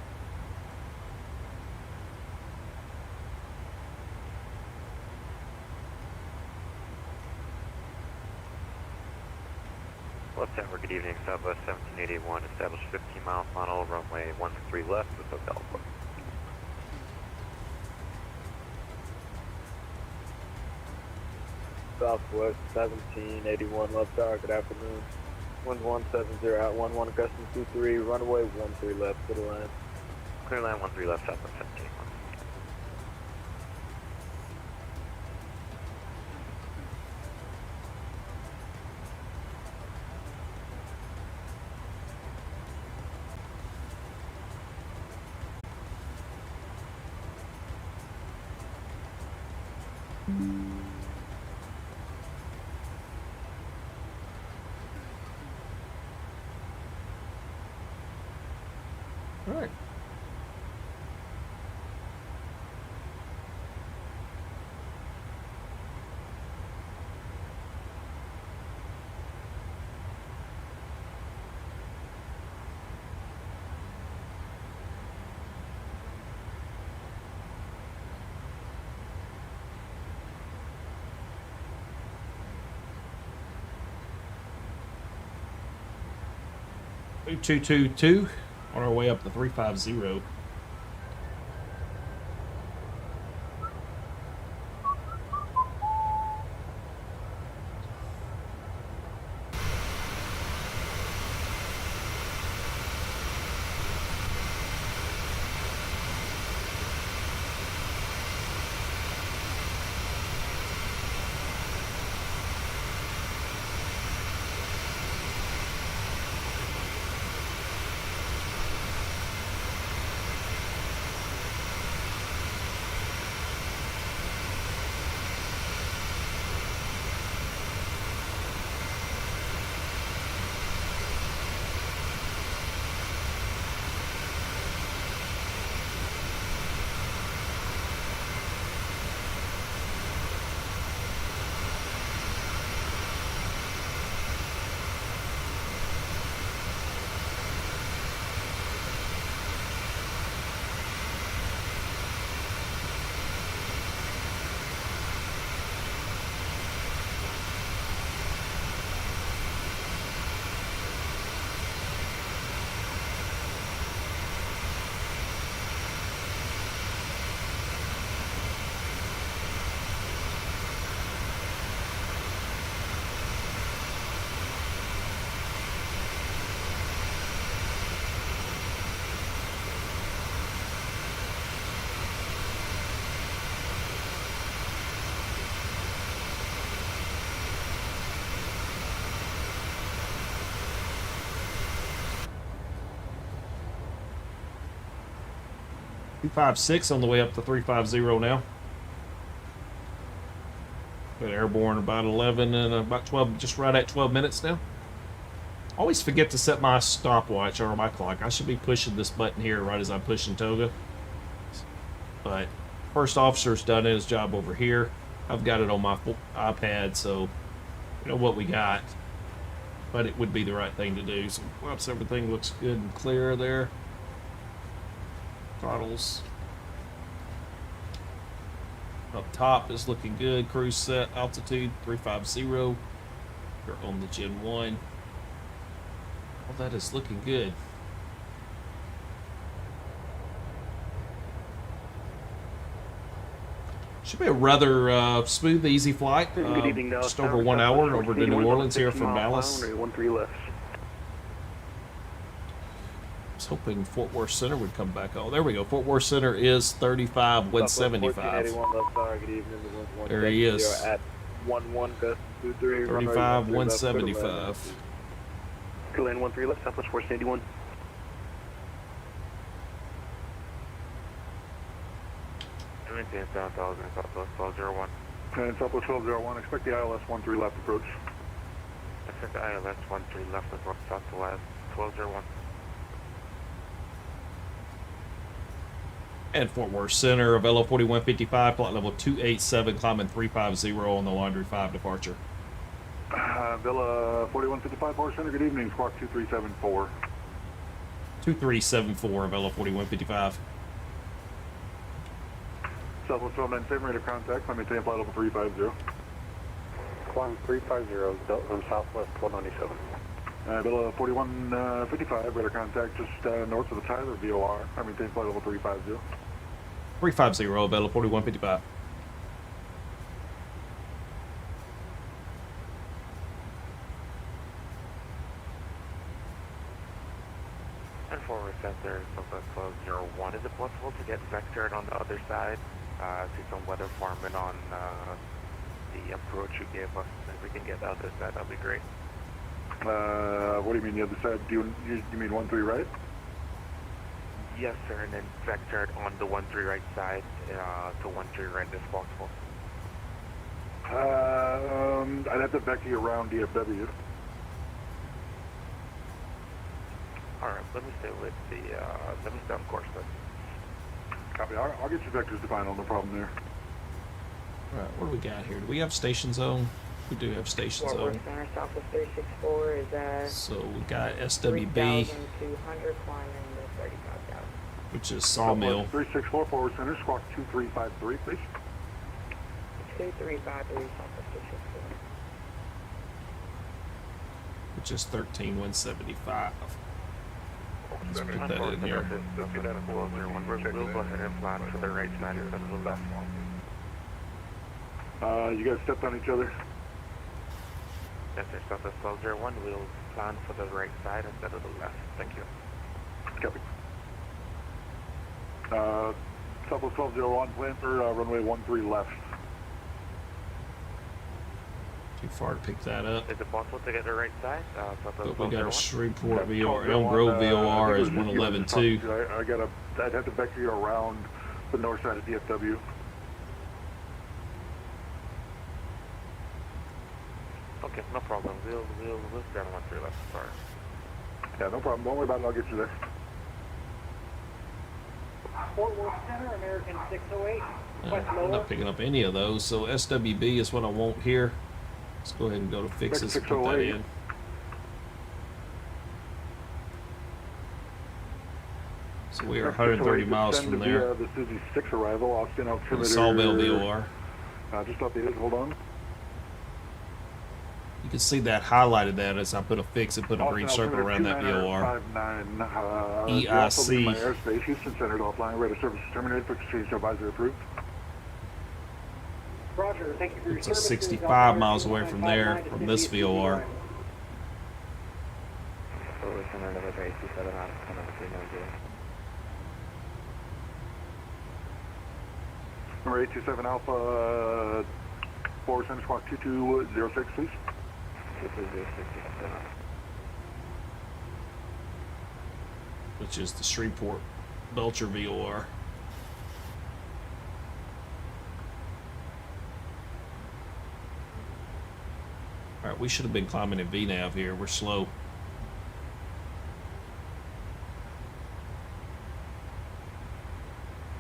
Left Tower, good evening, Southwest 1781, established 15 mile final, runway 13 left with Hotel. Southwest 1781 left tower, good afternoon. 1170 at 11 gust and 23, runway 13 left to the line. Clear line 13 left, Southwest 1781. All right. Two two two on our way up to 350. 256 on the way up to 350 now. Been airborne about 11 and about 12, just right at 12 minutes now. Always forget to set my stopwatch or my clock. I should be pushing this button here right as I'm pushing toga. But first officer's done his job over here. I've got it on my iPad, so you know what we got. But it would be the right thing to do. So once everything looks good and clear there. Throttles. Up top is looking good. Cruise set, altitude 350. You're on the Gen 1. All that is looking good. Should be a rather smooth, easy flight. Good evening, Dallas. Just over 1 hour over to New Orleans here from 60 mile Dallas. runway 13 left. I was hoping Fort Worth Center would come back. Oh, there we go. Fort Worth Center is 35, 175. 1481 left tower, good evening. There he is. At 11 gust 23. 35, 175. Good land 13 left, Southwest 1481. Maintain 7000, Southwest 1201. And Southwest 1201, expect the ILS 13 left approach. Expect the ILS 13 left approach, Southwest 1201. And Fort Worth Center, Avelo 4155, flight level 287, climbing 350 on the Laundry 5 departure. Villa 4155, Fort Center, good evening, squawk 2374. 2374, Avelo 4155. Southwest 1297, rate of contact, I maintain flight level 350. Climb 350, from Southwest 1297. Villa 4155, rate of contact just north of the Tyler VOR, I maintain flight level 350. 350, Avelo 4155. And forward center, Southwest 1201. Is it possible to get vectored on the other side? See some weather forming on the approach you gave us. If we can get the other side, that'd be great. What do you mean the other side? Do you mean 13 right? Yes, sir, and then vectored on the 13 right side to 13 right if possible. I'd have to vector you around DFW. Alright, let me stay with the, let me stay on course then. Copy, I'll get your vectors defined, no problem there. Alright, what do we got here? Do we have station zone? We do have station Fort Worth zone. Center, Southwest 364 is at So we got SWB, 3,200 climbing to 35,000. which is Sawmill. 364 Forward Center, squawk 2353, please. 2353 Southwest 364. Which is 13175. Let's put that in here. We'll go ahead and plan for the right side instead of the left one. You guys stepped on each other? Yes, sir. Southwest 1201. We'll plan for the right side instead of the left. Thank you. Copy. Southwest 1201, plan for runway 13 left. Too far to pick that up. Is it possible to get the right side? But we got a Shreveport VOR. Elm Grove VOR is 111.2. I'd have to vector you around the north side of DFW. Okay, no problem. We'll stay on 13 left. Sorry. Yeah, no problem. Don't worry about it. I'll get you there. Fort Worth Center, American 608. I'm not picking up any of those, so SWB is what I want here. Let's go ahead and go to fixes and put that in. So we are 130 miles from there. The Suzy 6 arrival, Austin altimeter. Sawmill VOR. Just updated, hold on. You can see that highlighted that as I put a fix and put a green circle around that VOR. EIC. My airspace, Houston Center, offline, radar service terminated, for exchange advisory approved. Roger, thank you for your It's service. 65 miles away from there, from this VOR. Number 827 Alpha, Forward Center, squawk 2206, please. 2206. Which is the Shreveport Belcher VOR. All right, we should have been climbing in VNAV here. We're slow.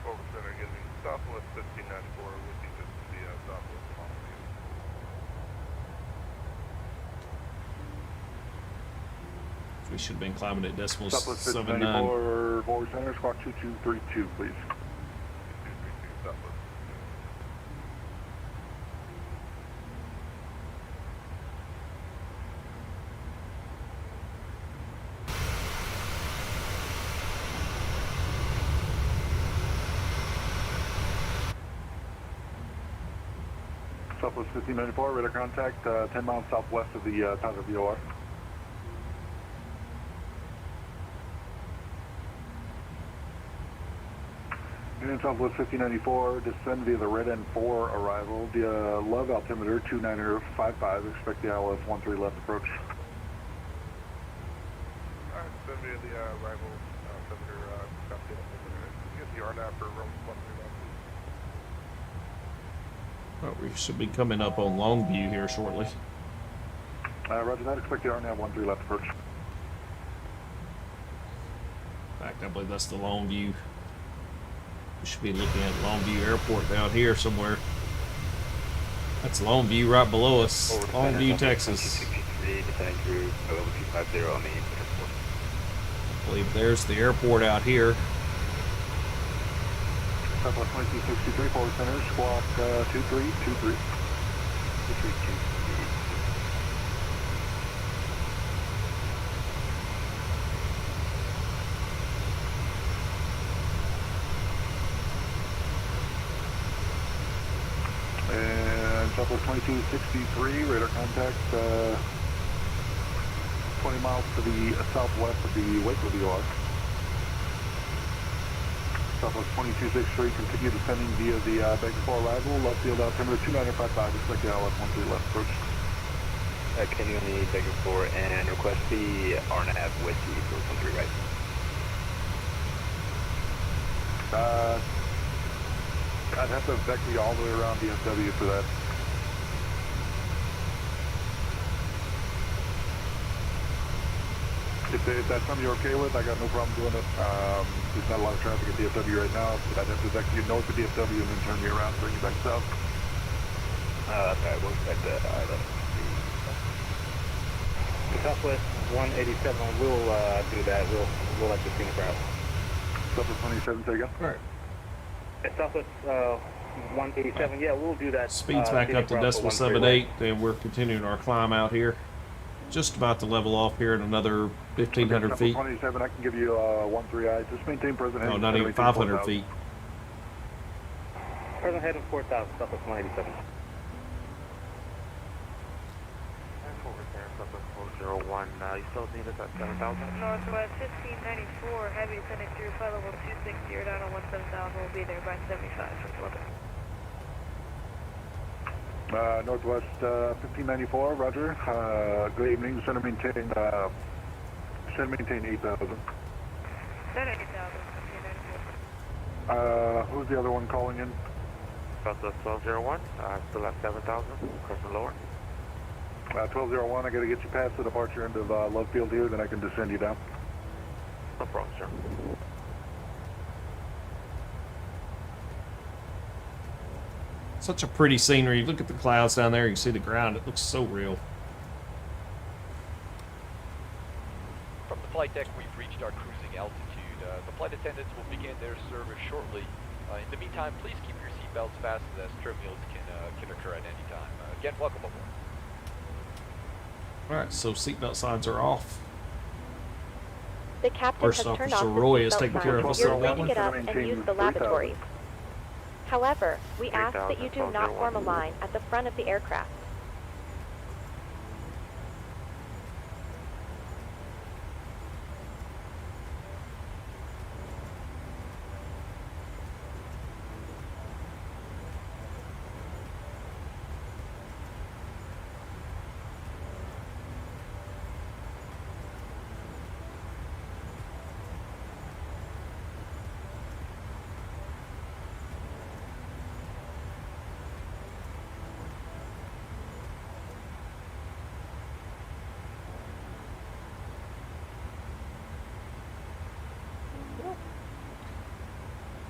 Over center getting southwest 1594, would be just the southwest of Mountain We should have been climbing at decimal Southwest 79. 1594, forward center, squawk 2232, please. 2232, southwest. Southwest 1594, radar contact, 10 miles southwest of the town of VOR. And Southwest 1594, descend via the red end 4 arrival via Love altimeter 2955, expect the ILS 13 left approach. Alright, descend via the arrival altimeter, copy altimeter, get the RNAV for room 13 left. Well, we should be coming up on Longview here shortly. Roger that, expect the RNAV 13 left approach. In fact, I believe that's the Longview. We should be looking at Longview Airport down here somewhere. That's Longview right below us. Longview, Texas. I believe there's the airport out here. Southwest 2263, forward center, squawk 2323. 2323. And Southwest 2263, radar contact 20 miles to the southwest of the Waco VOR. Southwest 2263, continue descending via the Baker 4 arrival, left field altimeter 2955, expect the ILS 13 left approach. Continue on the Baker 4 and request the RNAV with the 413 right. I'd have to vector you all the way around DFW for that. If that's something you're okay with, I got no problem doing it. There's not a lot of traffic at DFW right now, but I'd have to vector you north of DFW and then turn you around and bring you back south. Okay, we'll expect that. Southwest 187, we'll do that. We'll let the scene crowd. Southwest 27, say again? All right. Southwest 187, yeah, we'll do that. Speed's back up to decimal 78, and we're continuing our climb out here. Just about to level off here at another 1,500 feet. 27, I can give you 13I. Just maintain present heading. No, not even 500 feet. Present heading 4,000, Southwest 187. Southwest 401, you still need us at 7,000? Northwest 1594, heavy descending through flight level 260, you're down on 17,000, we'll be there by 75 for Florida. Northwest 1594, roger. Good evening, center maintain 8,000. Center 8,000, 1594. Who's the other one calling in? Southwest 1201, still at 7,000, crossing lower. 1201, I gotta get you past the departure end of Love Field here, then I can descend you down. No problem, sir. Such a pretty scenery. Look at the clouds down there. You can see the ground. It looks so real. From the flight deck, we've reached our cruising altitude. The flight attendants will begin their service shortly. In the meantime, please keep your seatbelts fastened as trim meals can occur at any time. Again, welcome aboard. All right, so seatbelt signs are off. The captain First has turned Officer off Roy the is taking seatbelt care of signs. us You're on free that to one. get up and use the lavatories. However, we ask that you do not form a line at the front of the aircraft.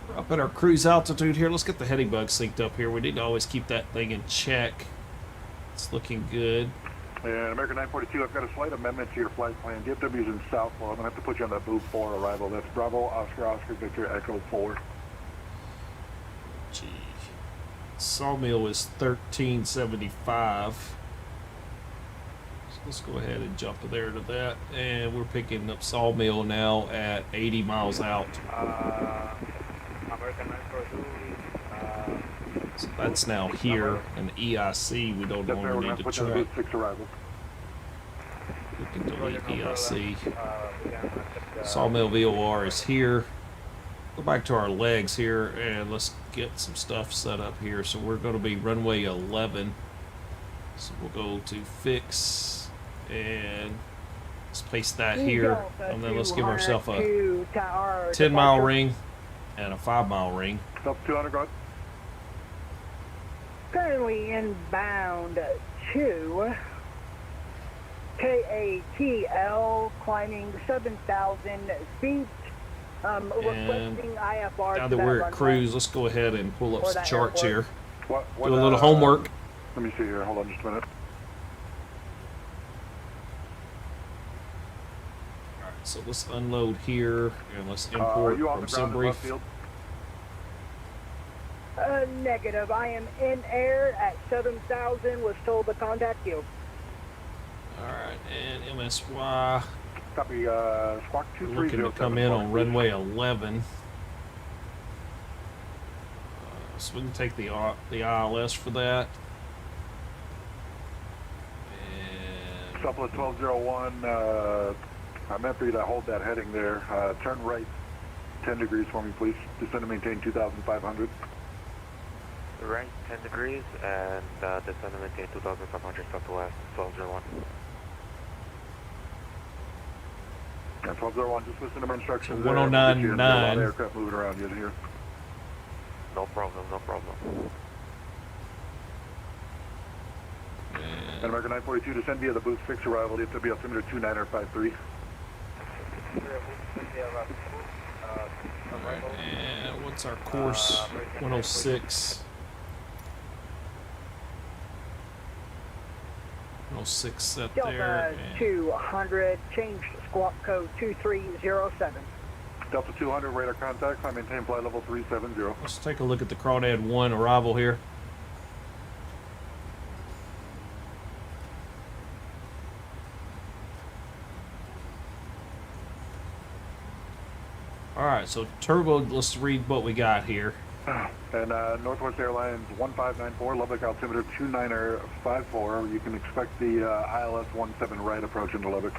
We're up at our cruise altitude here. Let's get the heading bug synced up here. We need to always keep that thing in check. It's looking good. And American 942, I've got a slight amendment to your flight plan. DFW's in Southwell. I'm going to have to put you on that Booth 4 arrival. That's Bravo, Oscar, Victor, Echo 4. Gee. Sawmill is 1375. So let's go ahead and jump there to that. And we're picking up Sawmill now at 80 miles out. American 942. So that's now here. And EIC, we don't longer need to track. We can delete EIC. Sawmill VOR is here. Go back to our legs here and let's get some stuff set up here. So we're going to be runway 11. So we'll go to fix and let's paste that here. And then let's give ourselves a 10-mile ring and a 5-mile ring. Up 200, go ahead. Currently inbound to KATL, climbing 7,000 feet. Requesting IFR. Now that we're at cruise, let's go ahead and pull up some charts here. Do a little What, homework. Let me see here. Hold on just a minute. Alright, so let's unload here and let's Are import you on from the ground in left SimBrief. field? Negative. I am in air at 7,000. Was told to contact you. Alright, and MSY Copy, Squawk 230. looking to come in on runway 11. So we can take the ILS for that. And Southwest 1201, I meant for you to hold that heading there. Turn right 10 degrees for me, please. Descend and maintain 2,500. Right 10 degrees and descend and maintain 2,500 southwest 1201. Yeah, 1201, just listen to my instructions. So there. 1099. There's a lot of aircraft moving around you here. No problem, no problem. And American 942, descend via the Booth 6 arrival, DFW altimeter 2953. And what's our course? 106. 106 set there. Delta 200, change squawk code 2307. Delta 200, radar contact, climb maintain flight level 370. Let's take a look at the Crawdad 1 arrival here. Alright, so turbo, let's read what we got here. And Northwest Airlines 1594, Lubbock altimeter 2954. You can expect the ILS 17 right approach into Lubbock.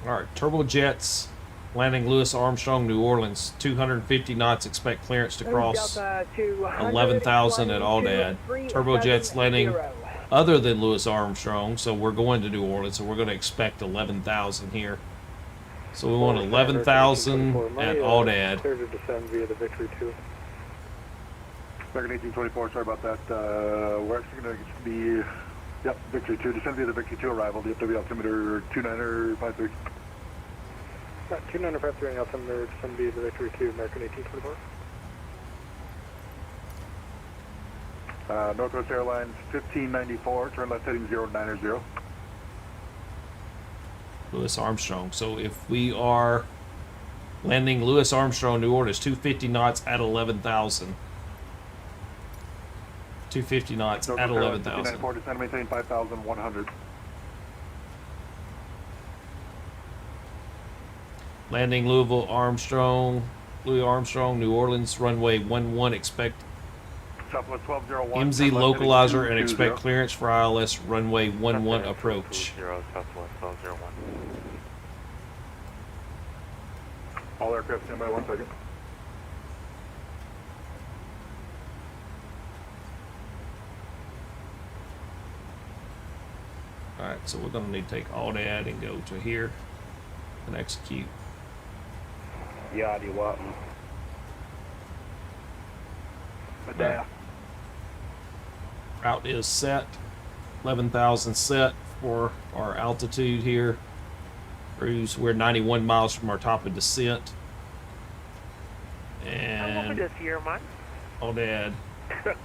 Alright, turbojets landing Louis Armstrong, New Orleans, 250 knots, expect clearance to cross 11,000 at Aldad. Turbojets landing other than Louis Armstrong, so we're going to New Orleans, so we're going to expect 11,000 here. So we want 11,000 at Aldad. Clear to descend via the Victory 2. American 1824, sorry about that. We're actually going to be, yep, Victory 2. Descend via the Victory 2 arrival, DFW altimeter 2953. 2953 and altimeter descend via the Victory 2, American 1824. Northwest Airlines 1594, turn left heading 090. Louis Armstrong. So if we are landing Louis Armstrong, New Orleans, 250 knots at 11,000. 250 knots at 11,000. 1594, descend maintain 5,100. Landing Louis Armstrong, New Orleans, runway 11, expect Southwest 1201. MZ localizer and expect clearance for ILS runway 11 approach. Southwest 1201. All aircraft stand by 1 second. Alright, so we're going to need to take all that and go to here and execute. Yadi Watton. Right. Route is set, 11,000 set for our altitude here. Cruise, we're 91 miles from our top of descent. And this year, man. all dad. That's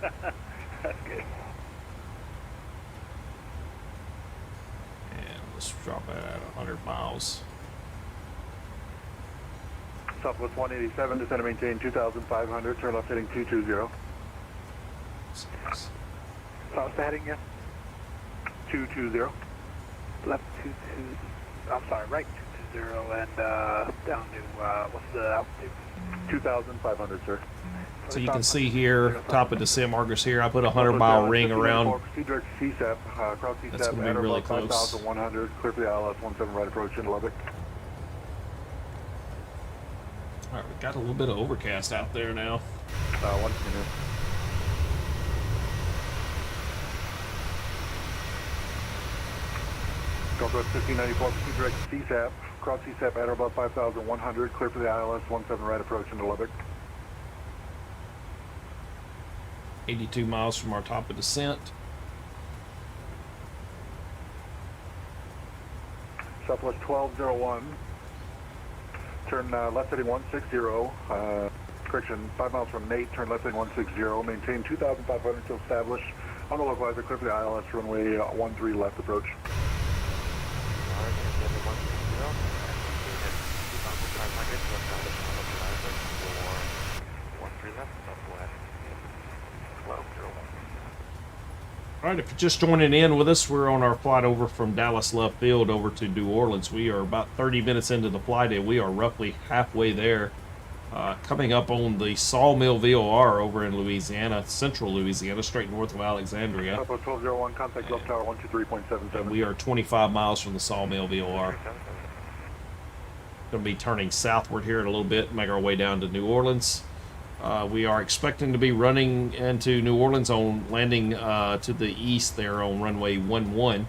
good. And let's drop it at 100 miles. Southwest 187, descend and maintain 2,500, turn left heading 220. South heading, yeah? 220. Left 22, I'm sorry, right 220, and down to, what's the altitude? 2,500, sir. So you can see here, top of descent markers here, I put a 100-mile ring around. Proceed direct to CSAP, cross CSAP, That's going to be really close. 5,100, clear for the ILS 17 right approach into Lubbock. All right, we got a little bit of overcast out there now. 1 minute. Southwest 1594, proceed direct to CSAP, cross CSAP at or above 5,100, clear for the ILS 17 right approach into Lubbock. 82 miles from our top of descent. Southwest 1201, turn left heading 160, correction, 5 miles from Nate, turn left heading 160, maintain 2,500 to establish on the localizer, clear for the ILS runway 13 left approach. All right, if you're just joining in with us, we're on our flight over from Dallas Love Field over to New Orleans. We are about 30 minutes into the flight, and we are roughly halfway there. Coming up on the Sawmill VOR over in Louisiana, central Louisiana, straight north of Alexandria. Southwest 1201, contact Gulf Tower 123.77. And we are 25 miles from the Sawmill VOR. Going to be turning southward here in a little bit, make our way down to New Orleans. We are expecting to be running into New Orleans on landing to the east there on runway 11.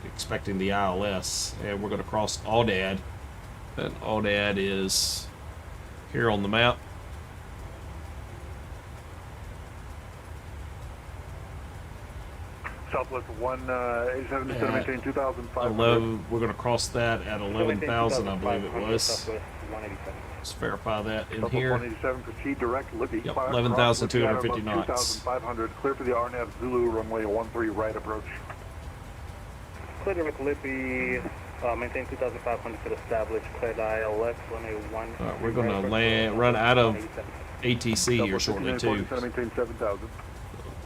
Expecting the ILS, and we're going to cross Audad. And Audad is here on the map. Southwest 187, descend and maintain 2,500. We're going to cross that at 11,000, I believe it was. Southwest 187. Let's verify that in Southwest here. 187, proceed direct, Libby. Yep, 11,250 knots. 2,500, clear for the RNAV Zulu, runway 13 right approach. Clear direct Libby, maintain 2,500 to establish, clear the ILS, runway 1. We're going to run out of ATC here shortly too. Maintain 7,000.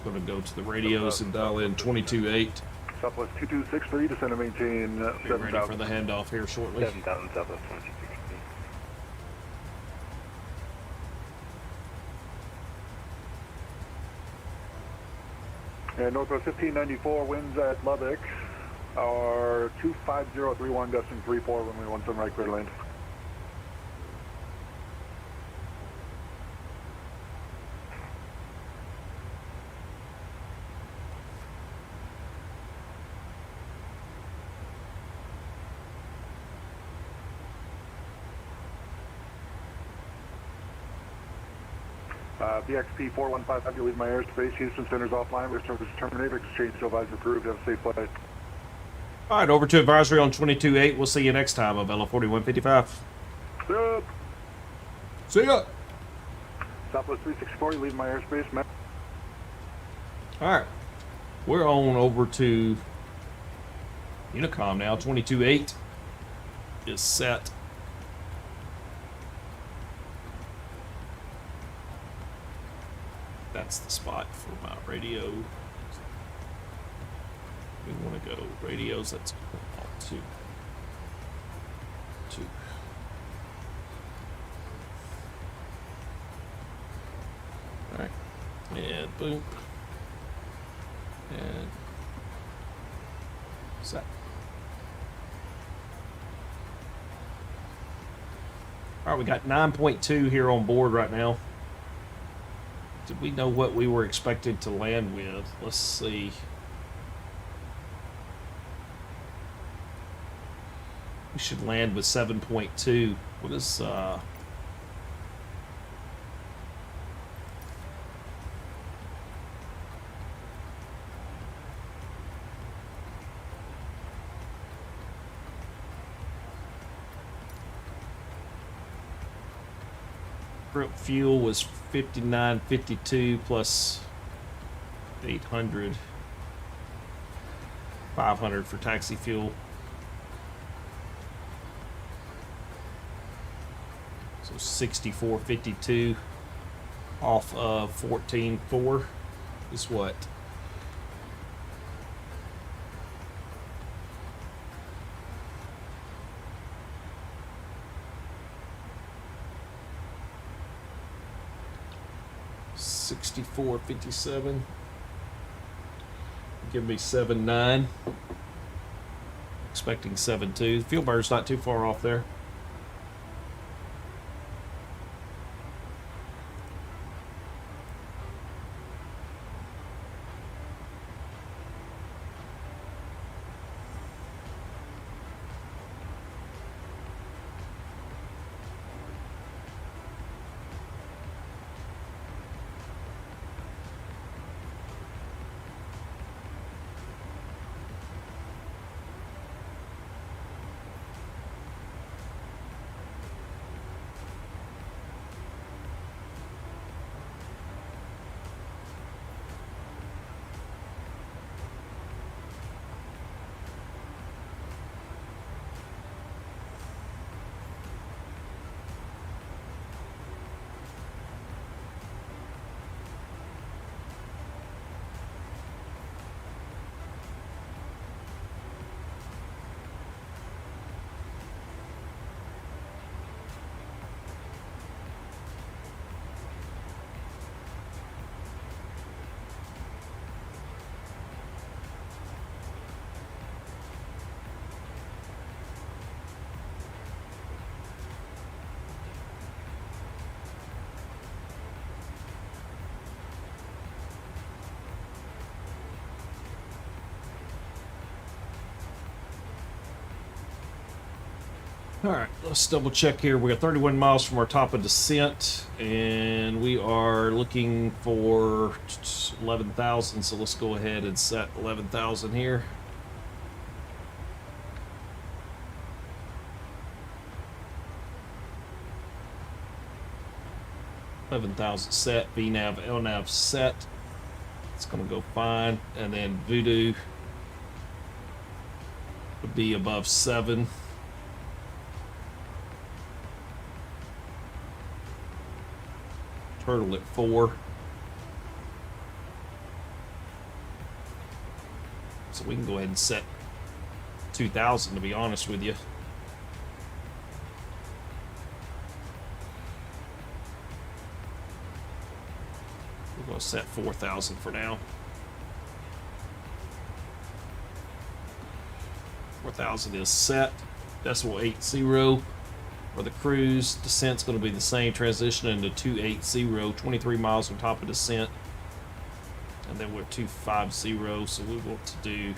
Going to go to the radios and dial in 22.8. Southwest 2263, descend and maintain 7,000. Ready for the handoff here shortly. 7,000 Southwest 2263. And Northwest 1594, winds at Lubbock are 25031, gusting 34, runway 17 right, clear to land. BXP 415, you leave my airspace. Houston Center's offline. We're service terminated. Exchange to advisor approved. Have a safe flight. All right, over to advisory on 22.8. We'll see you next time, Avelo 4155. Yep. See ya. Southwest 364, you leave my airspace. All right, we're on over to Unicom now. 22.8 is set. That's the spot for my radio. We want to go radios. That's all two. All right, and boom, and set. All right, we got 9.2 here on board right now. Did we know what we were expected to land with? Let's see. We should land with 7.2. What is trip fuel was 59.52 plus 800, 500 for taxi fuel. So 64.52 off of 14.4 is what? $64.57. Give me 7.9. Expecting 7.2. Fuel burn's not too far off there. All right, let's double check here. We got 31 miles from our top of descent, and we are looking for 11,000. So let's go ahead and set 11,000 here. $11,000 set. VNav, LNav set. It's gonna go fine, and then Voodoo would be above 7. Turtle at 4. So we can go ahead and set 2,000, to be honest with you. We're going to set 4,000 for now. 4,000 is set. Decimal 80. For the cruise, descent's going to be the same, transition into 280, 23 miles on top of descent. And then we're 250, so we want to do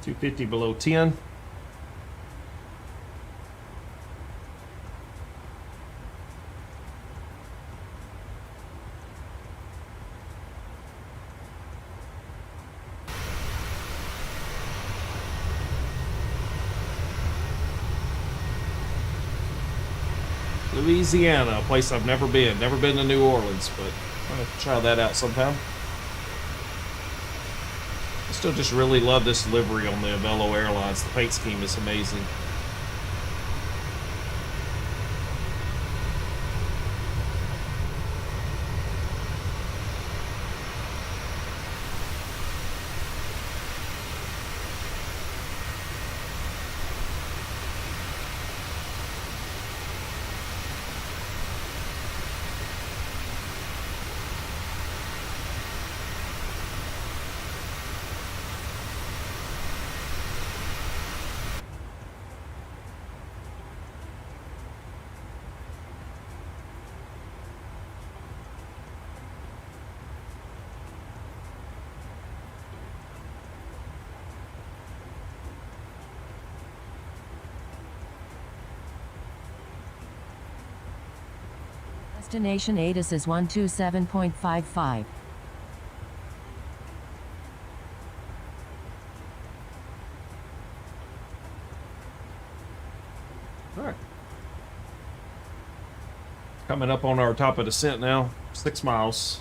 $250 below 10. Louisiana, a place I've never been. Never been to New Orleans, but I'm going to try that out sometime. I still just really love this livery on the Avelo Airlines. The paint scheme is amazing. Destination ATIS is 127.55. All right. Coming up on our top of descent now, 6 miles.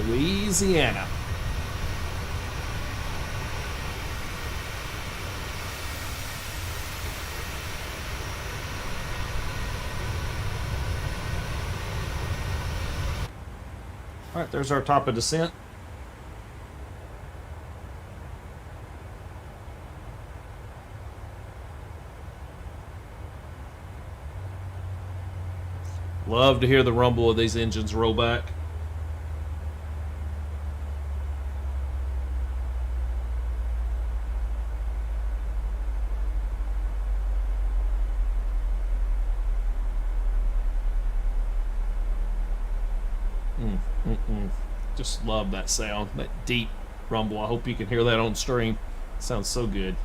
Louisiana. All right, there's our top of descent. Love to hear the rumble of these engines roll back. Just love that sound, that deep rumble. I hope you can hear that on stream. It sounds so good.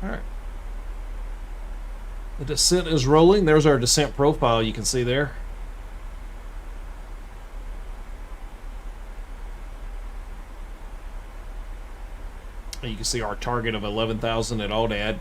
All right. The descent is rolling. There's our descent profile you can see there. And you can see our target of 11,000 at Aldad.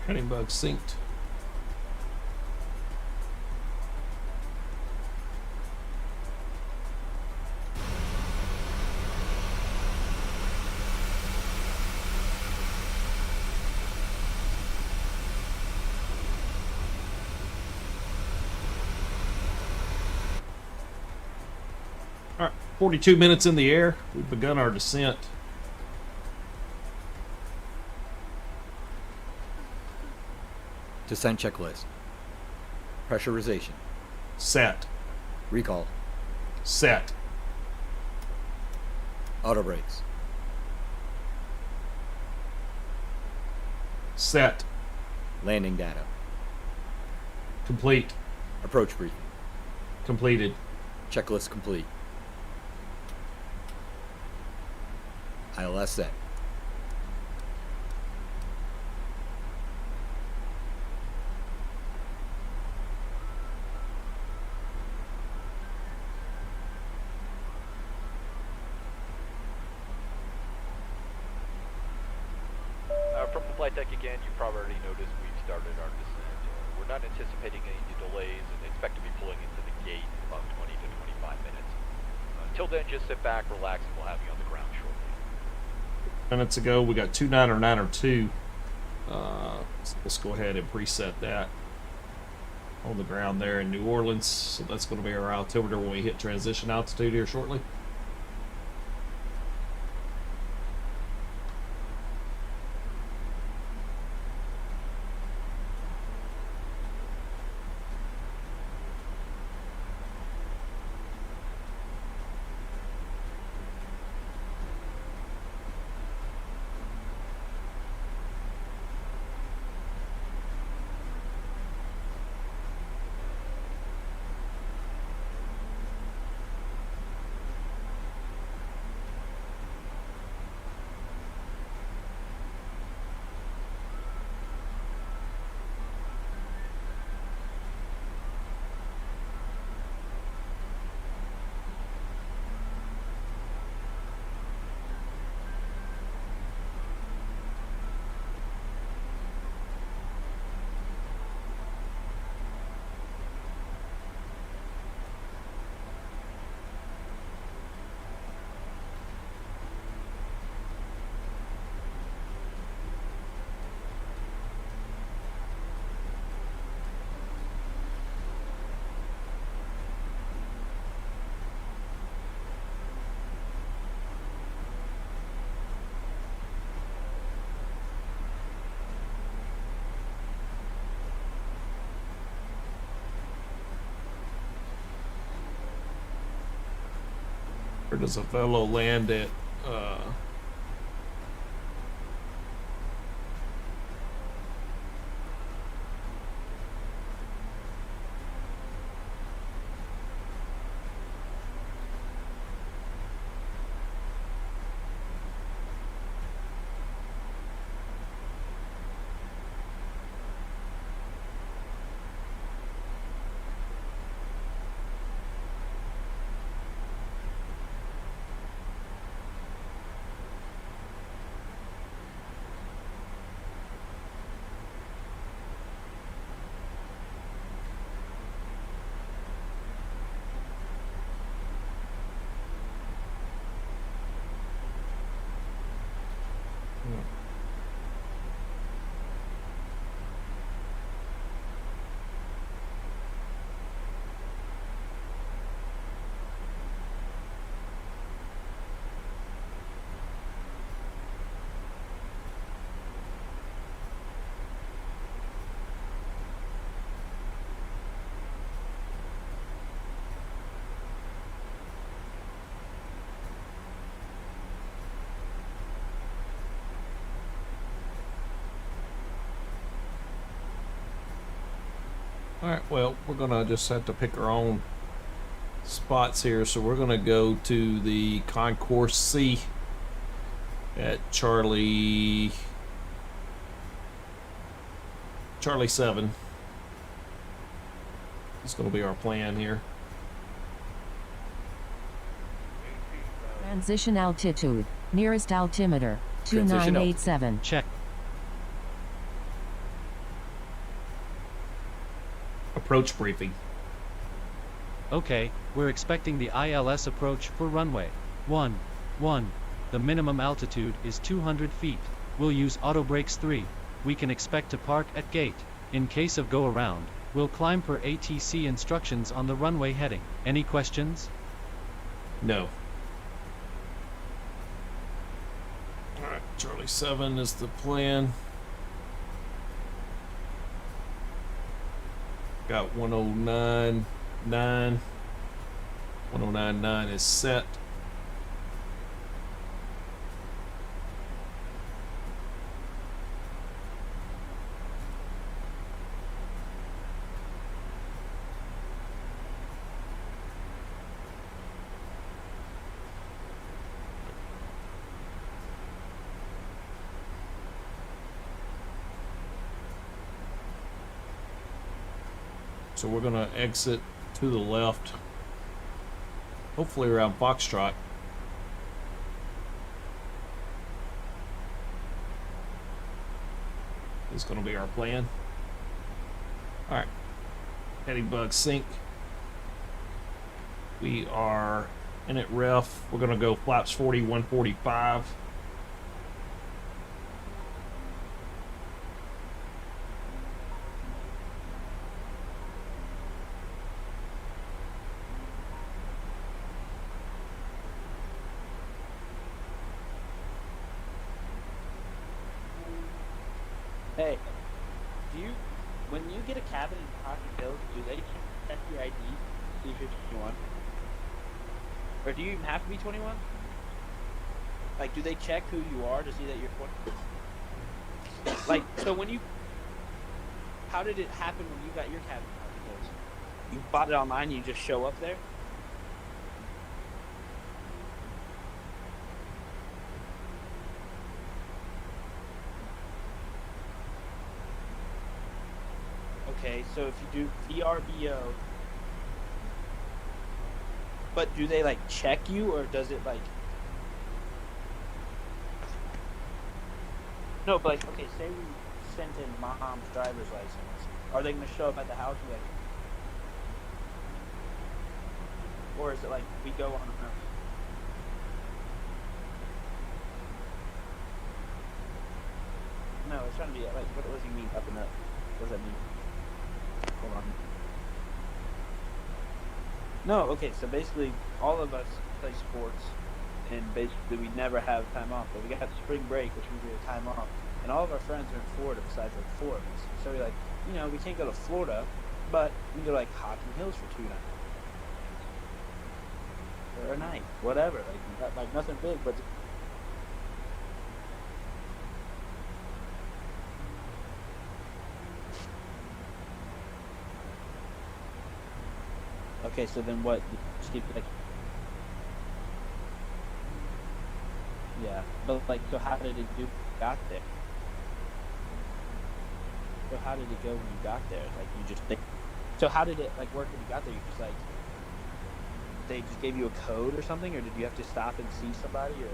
Heading bug synced. All right, 42 minutes in the air. We've begun our descent. Descent checklist. Pressurization. Set. Recall. Set. Auto brakes. Set. Landing data. Complete. Approach briefing. Completed. Checklist complete. ILS set. From the flight deck again, you probably already noticed we've started our descent. We're not anticipating any delays and expect to be pulling into the gate in about 20 to 25 minutes. Until then, just sit back, relax, and we'll have you on the ground shortly. Minutes ago, we got 2992. Let's go ahead and preset that on the ground there in New Orleans. So that's going to be our altimeter when we hit transition altitude here shortly. Where does Avelo land at? Alright, well, we're gonna just have to pick our own spots here. So we're gonna go to the Concourse C at Charlie 7. It's gonna be our plan here. Transition altitude. Nearest altimeter. 2987. Check. approach briefing. Okay, we're expecting the ILS approach for runway 11. The minimum altitude is 200 feet. We'll use auto brakes 3. We can expect to park at gate. In case of go around, we'll climb per ATC instructions on the runway heading. Any questions? No. Alright, Charlie 7 is the plan. Got 109.9. 109.9 is set. So we're gonna exit to the left, hopefully around Foxtrot. Is gonna be our plan. All right, heading bug sync. We are in at ref. We're gonna go flaps 40, 145. Hey, when you get a cabin in Pocket Hills, do they check your ID, see if you're 21? Or do you even have to be 21? Like, do they check who you are to see that you're 20? Like, so how did it happen when you got your cabin in Pocket Hills? You bought it online and you just show up there? Okay, so if you do VRBO, but do they like check you, or does it like? No, but like, okay, say we sent in mom's driver's license, are they gonna show up at the house and be like, or is it like we go on a No, it's trying to be like, what does he mean up and up? What does that mean? Hold on. No, okay, so basically all of us play sports, and basically we never have time off, but we got spring break, which means we have time off, and all of our friends are in Florida besides like 4 of us. So we're like, you know, we can't go to Florida, but we can go to like Hocking Hills for 2 nights. Or a night, whatever, like nothing big, but okay, so then what? Just keep like, yeah, but like, so how did it do? Got there? So how did it go when you got there? Like, you just think. So how did it like work when you got there? You just like, they just gave you a code or something, or did you have to stop and see somebody, or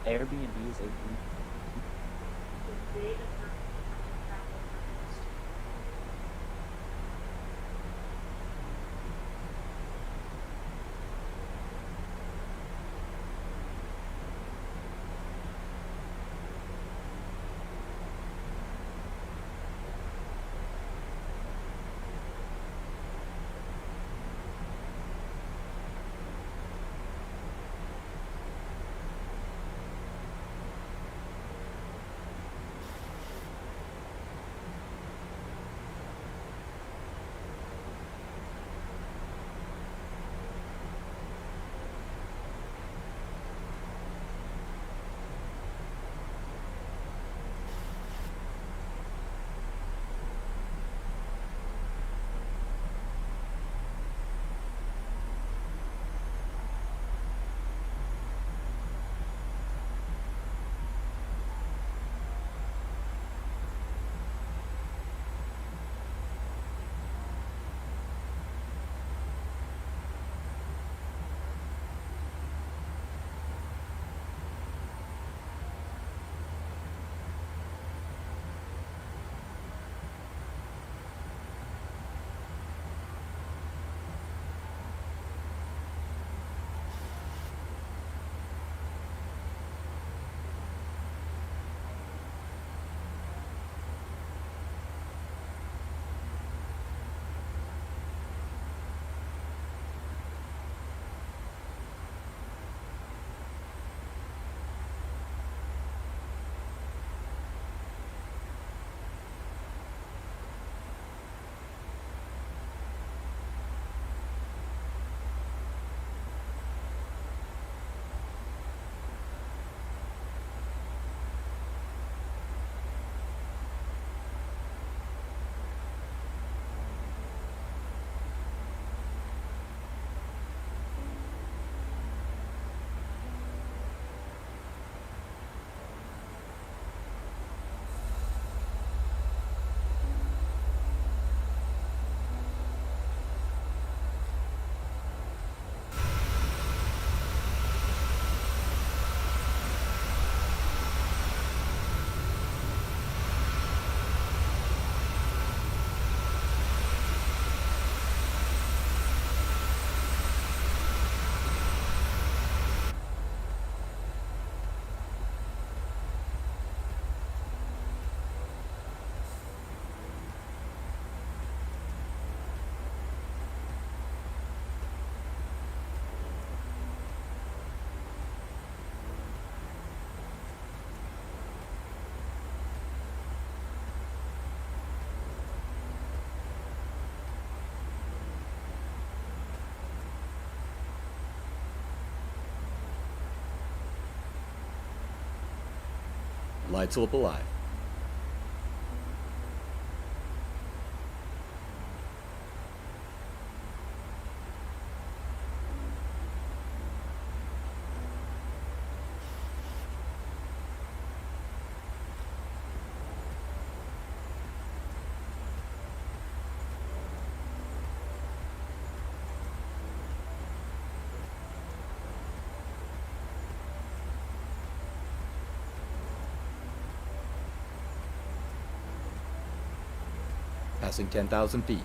like? Airbnb is a. Light slope alive. Passing 10,000 feet.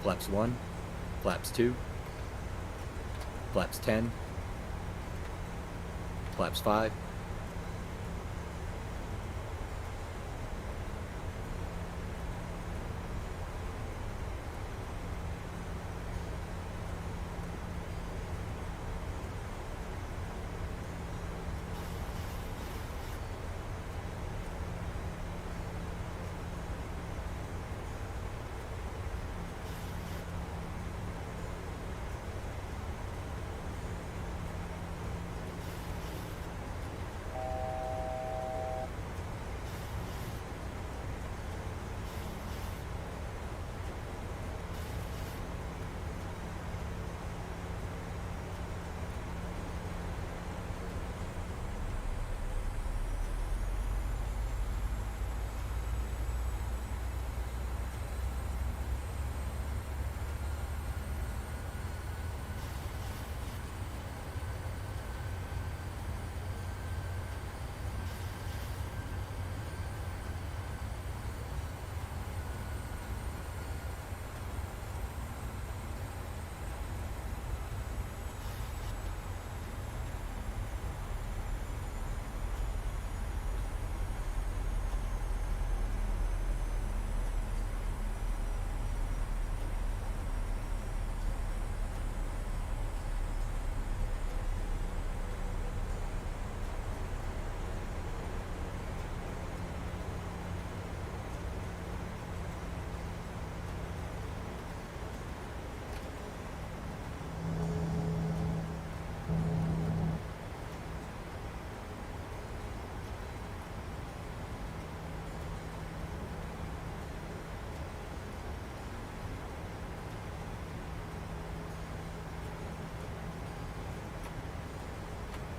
Flaps 1, flaps 2, flaps 10, flaps 5,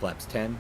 Flaps 10.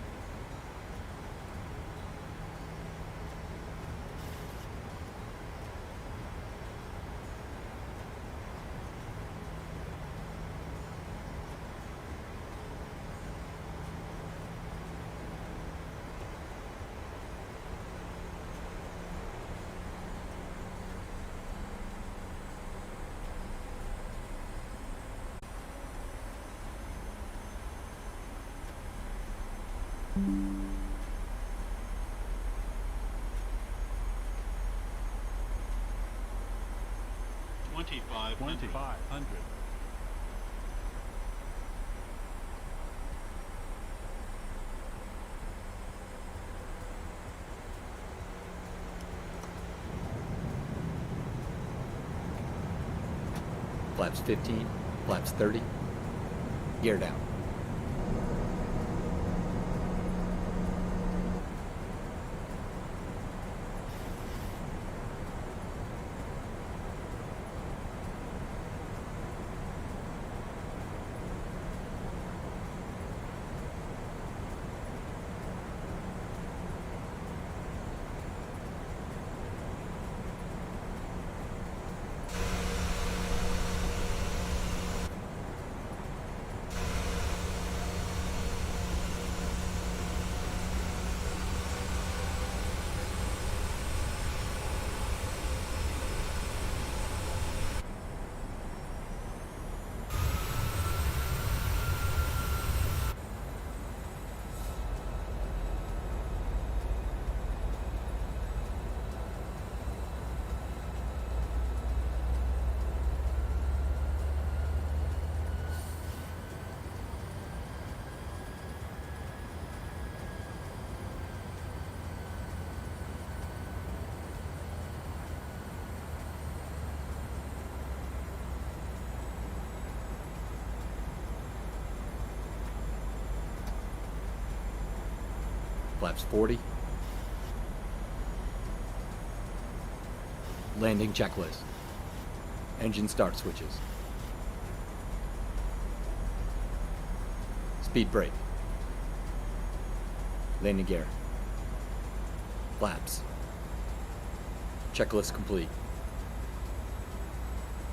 $2,500. Flaps 15. Flaps 30. Gear down. Flaps 40. Landing checklist. Engine start switches. Speed brake. Landing gear. Flaps. Checklist complete.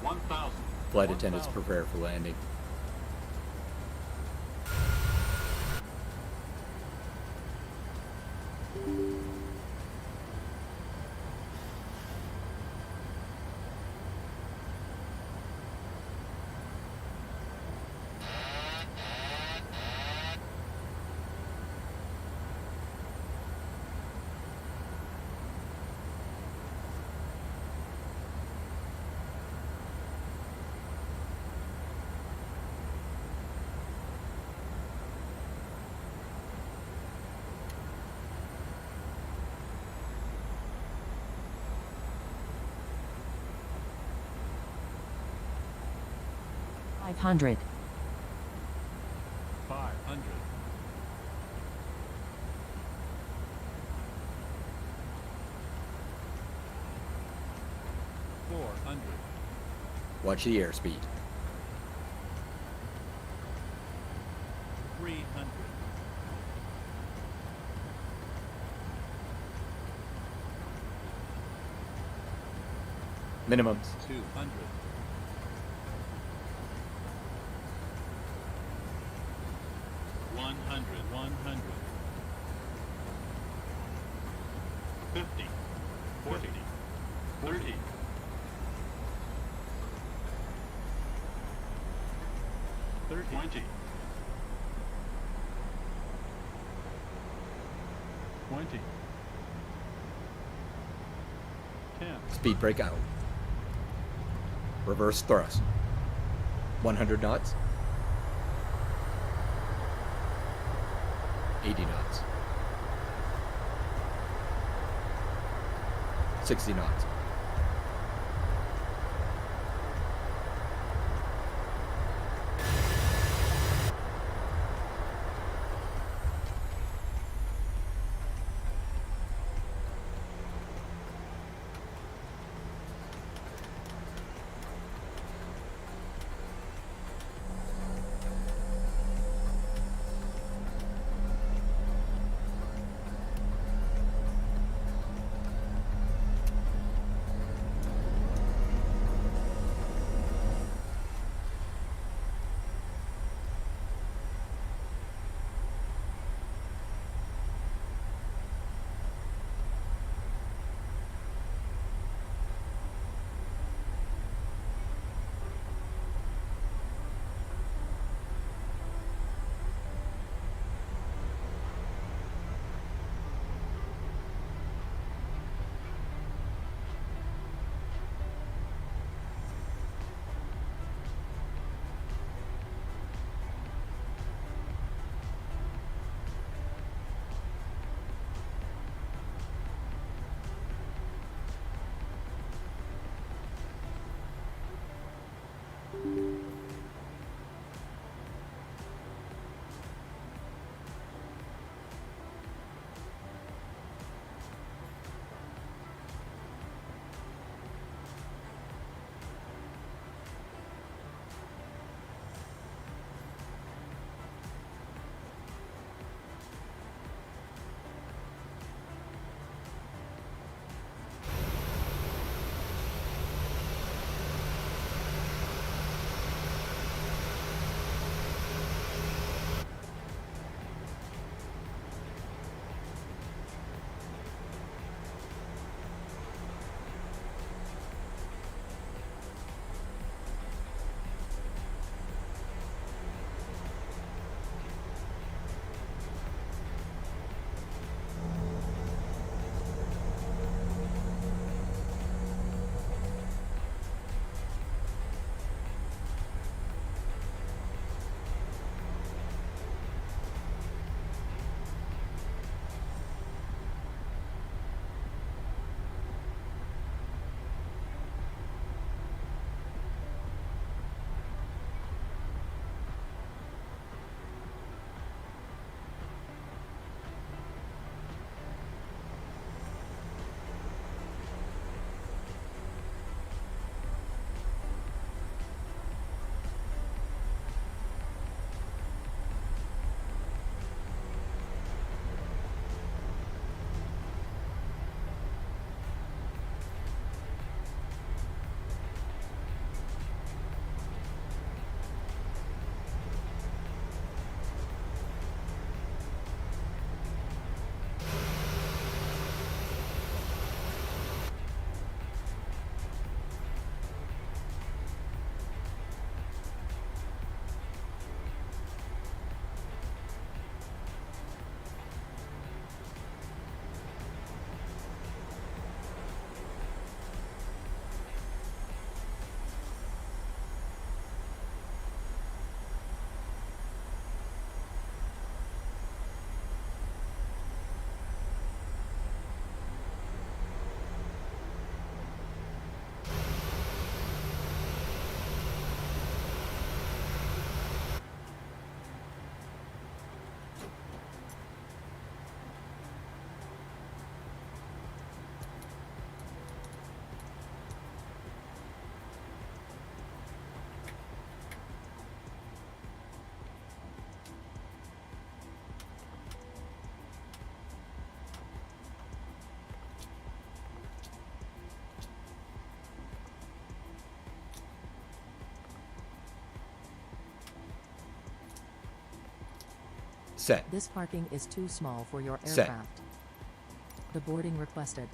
1,000. Flight attendants prepare for landing. $500. 500. $400. Watch the airspeed. 300. Minimums. 200. 100. 100. 50. 40. 30. 30. 20. 20. 10. Speed brake out. Reverse thrust. 100 knots. 80 knots. 60 knots. Set. This parking is too small for your Set. aircraft. The boarding requested.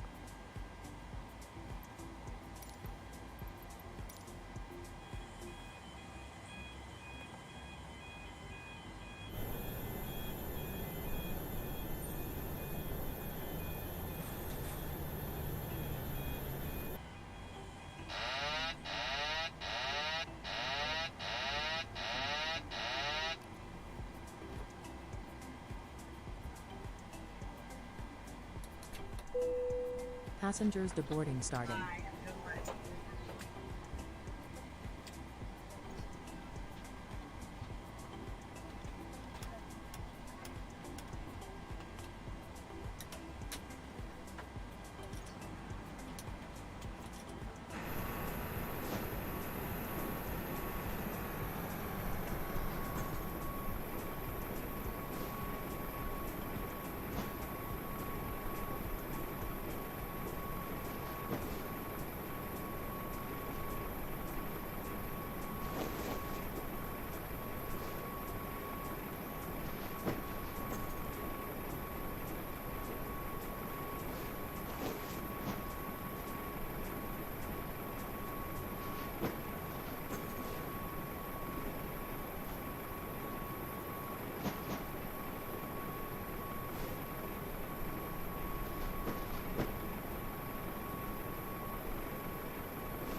Passengers deboarding starting.